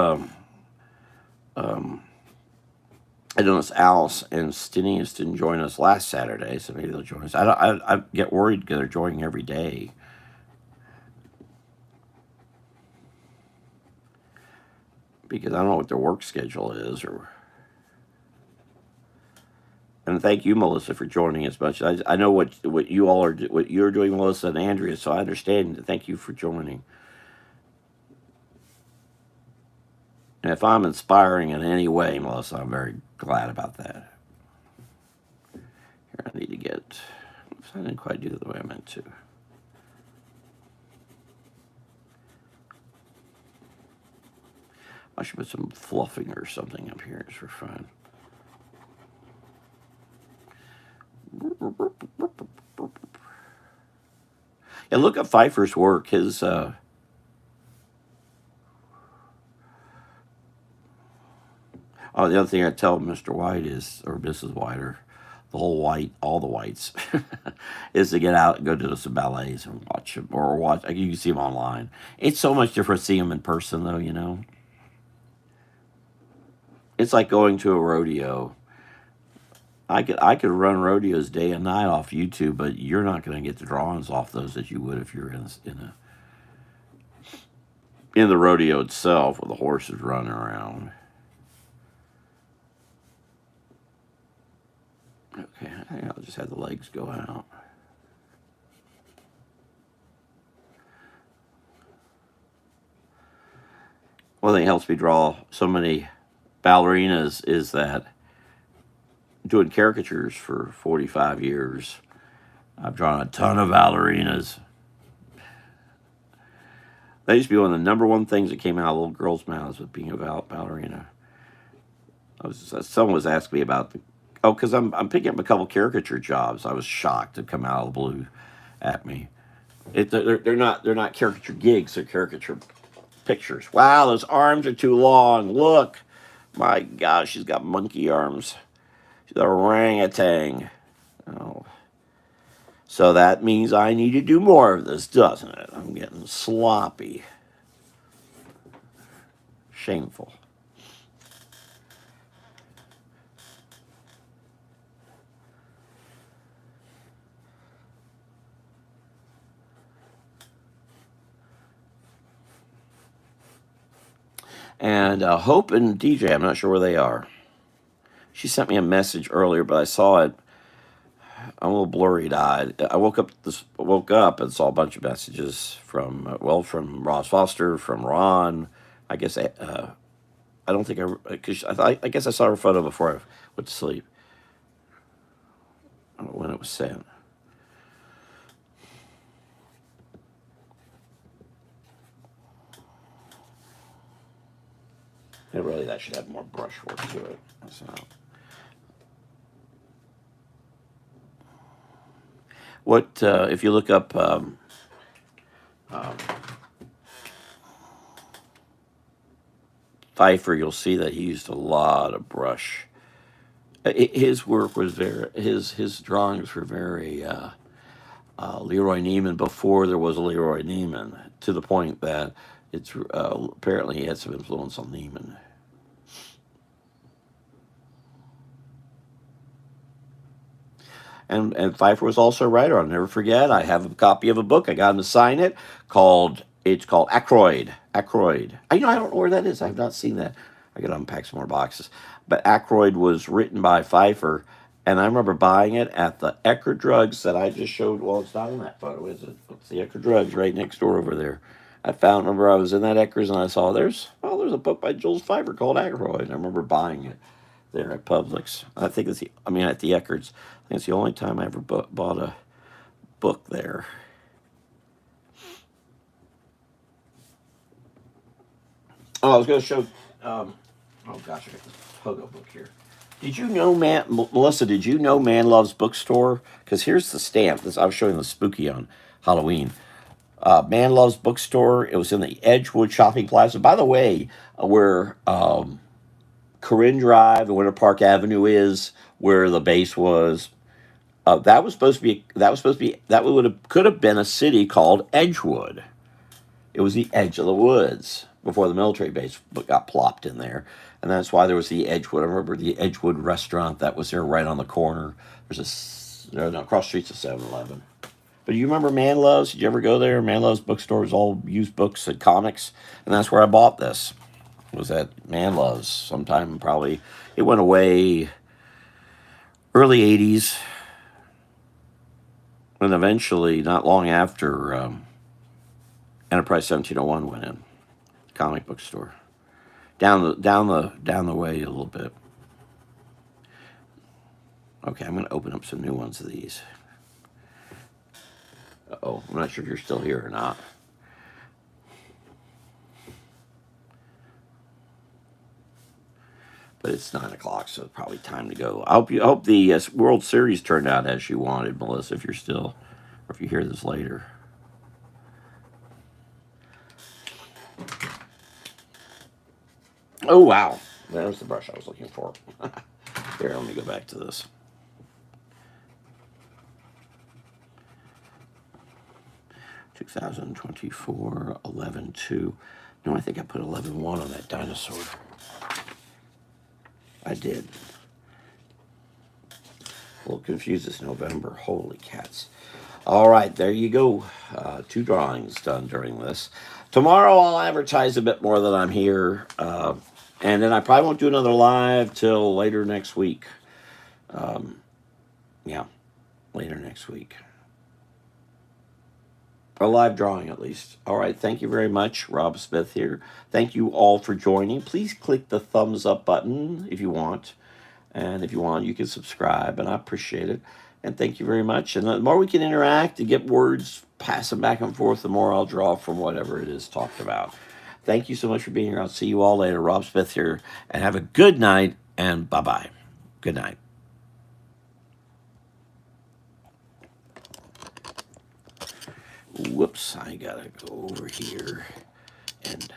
S1: I noticed Alice and Stinius didn't join us last Saturday, so maybe they'll join us. I get worried because they're joining every day. Because I don't know what their work schedule is, and thank you, Melissa, for joining as much. I know what you all are, what you're doing, Melissa and Andrea. So I understand. Thank you for joining. And if I'm inspiring in any way, Melissa, I'm very glad about that. Here, I need to get. Oops, I didn't quite do it the way I meant to. I should put some fluffing or something up here just for fun. Yeah, look at Pfeiffer's work. His oh, the other thing I tell Mr. White is, or Mrs. White, or the whole white, all the whites, is to get out and go to some ballets and watch them, or watch. You can see them online. It's so much different seeing them in person, though. You know, it's like going to a rodeo. I could run rodeos day and night off YouTube, but you're not going to get the drawings off those that you would if you're in the rodeo itself where the horses running around. Okay, I think I'll just have the legs go out. One thing that helps me draw so many ballerinas is that doing caricatures for 45 years, I've drawn a ton of ballerinas. That used to be one of the number one things that came out of little girls' mouths with being a ballerina. Someone was asking me about because I'm picking up a couple caricature jobs. I was shocked to come out of the blue at me. They're not caricature gigs. They're caricature pictures. Wow, those arms are too long. Look, my gosh, she's got monkey arms. She's a orangutan. Oh, So that means I need to do more of this, doesn't it? I'm getting sloppy. Shameful. And Hope and DJ, I'm not sure where they are. She sent me a message earlier, but I saw it. I'm a little blurry-eyed. I woke up and saw a bunch of messages from from Ross Foster, from Ron. I guess I don't think because I guess I saw her photo before I went to sleep. I don't know when it was sent. And really, that should have more brushwork to it. So. What if you look up Pfeiffer, you'll see that he used a lot of brush. His work was his drawings were very Leroy Neiman before there was a Leroy Neiman, to the point that it's apparently he had some influence on Neiman. And Pfeiffer was also a writer. I'll never forget. I have a copy of a book. I got him to sign it. It's called Ackroyd. Ackroyd. I don't know where that is. I've not seen that. I got to unpack some more boxes. But Ackroyd was written by Pfeiffer, and I remember buying it at the Ecker Drugs that I just showed. Well, it's not in that photo, is it? It's the Ecker Drugs right next door over there. Remember I was in that Eckers and I saw there's a book by Jules Pfeiffer called Ackroyd. I remember buying it there at Publix. At the Eckers. I think it's the only time I ever bought a book there. Oh, I was going to show. Oh gosh, I got this Pogo book here. Did you know, Melissa? Did you know Man Loves Bookstore? Because here's the stamp. I was showing the spooky on Halloween. Man Loves Bookstore. It was in the Edgewood Shopping Plaza. By the way, where Corinne Drive and Winter Park Avenue is, where the base was. That could have been a city called Edgewood. It was the edge of the woods before the military base got plopped in there, and that's why there was the Edgewood. I remember the Edgewood restaurant that was there right on the corner. Across the street's a 7-Eleven. But you remember Man Loves? Did you ever go there? Man Loves Bookstore was all used books and comics, and that's where I bought this. It was at Man Loves sometime probably. It went away early 80s. And eventually, not long after, Enterprise 1701 went in, comic book store, down the way a little bit. Okay, I'm going to open up some new ones of these. I'm not sure if you're still here or not. But it's 9 o'clock, so it's probably time to go. I hope the World Series turned out as you wanted, Melissa. If you're still, or if you hear this later. Oh wow, there's the brush I was looking for. Here, let me go back to this. (2024) 11/2. No, I think I put 11/1 on that dinosaur. I did. A little confused this November. Holy cats. All right, there you go. 2 drawings done during this. Tomorrow I'll advertise a bit more that I'm here. And then I probably won't do another live till later next week. Later next week. A live drawing, at least. All right, thank you very much. Rob Smith here. Thank you all for joining. Please click the thumbs up button if you want. And if you want, you can subscribe, and I appreciate it. And thank you very much. And the more we can interact and get words, pass them back and forth, the more I'll draw from whatever it is talked about. Thank you so much for being here. I'll see you all later. Rob Smith here. And have a good night, and bye-bye. Good night. Whoops, I gotta go over here and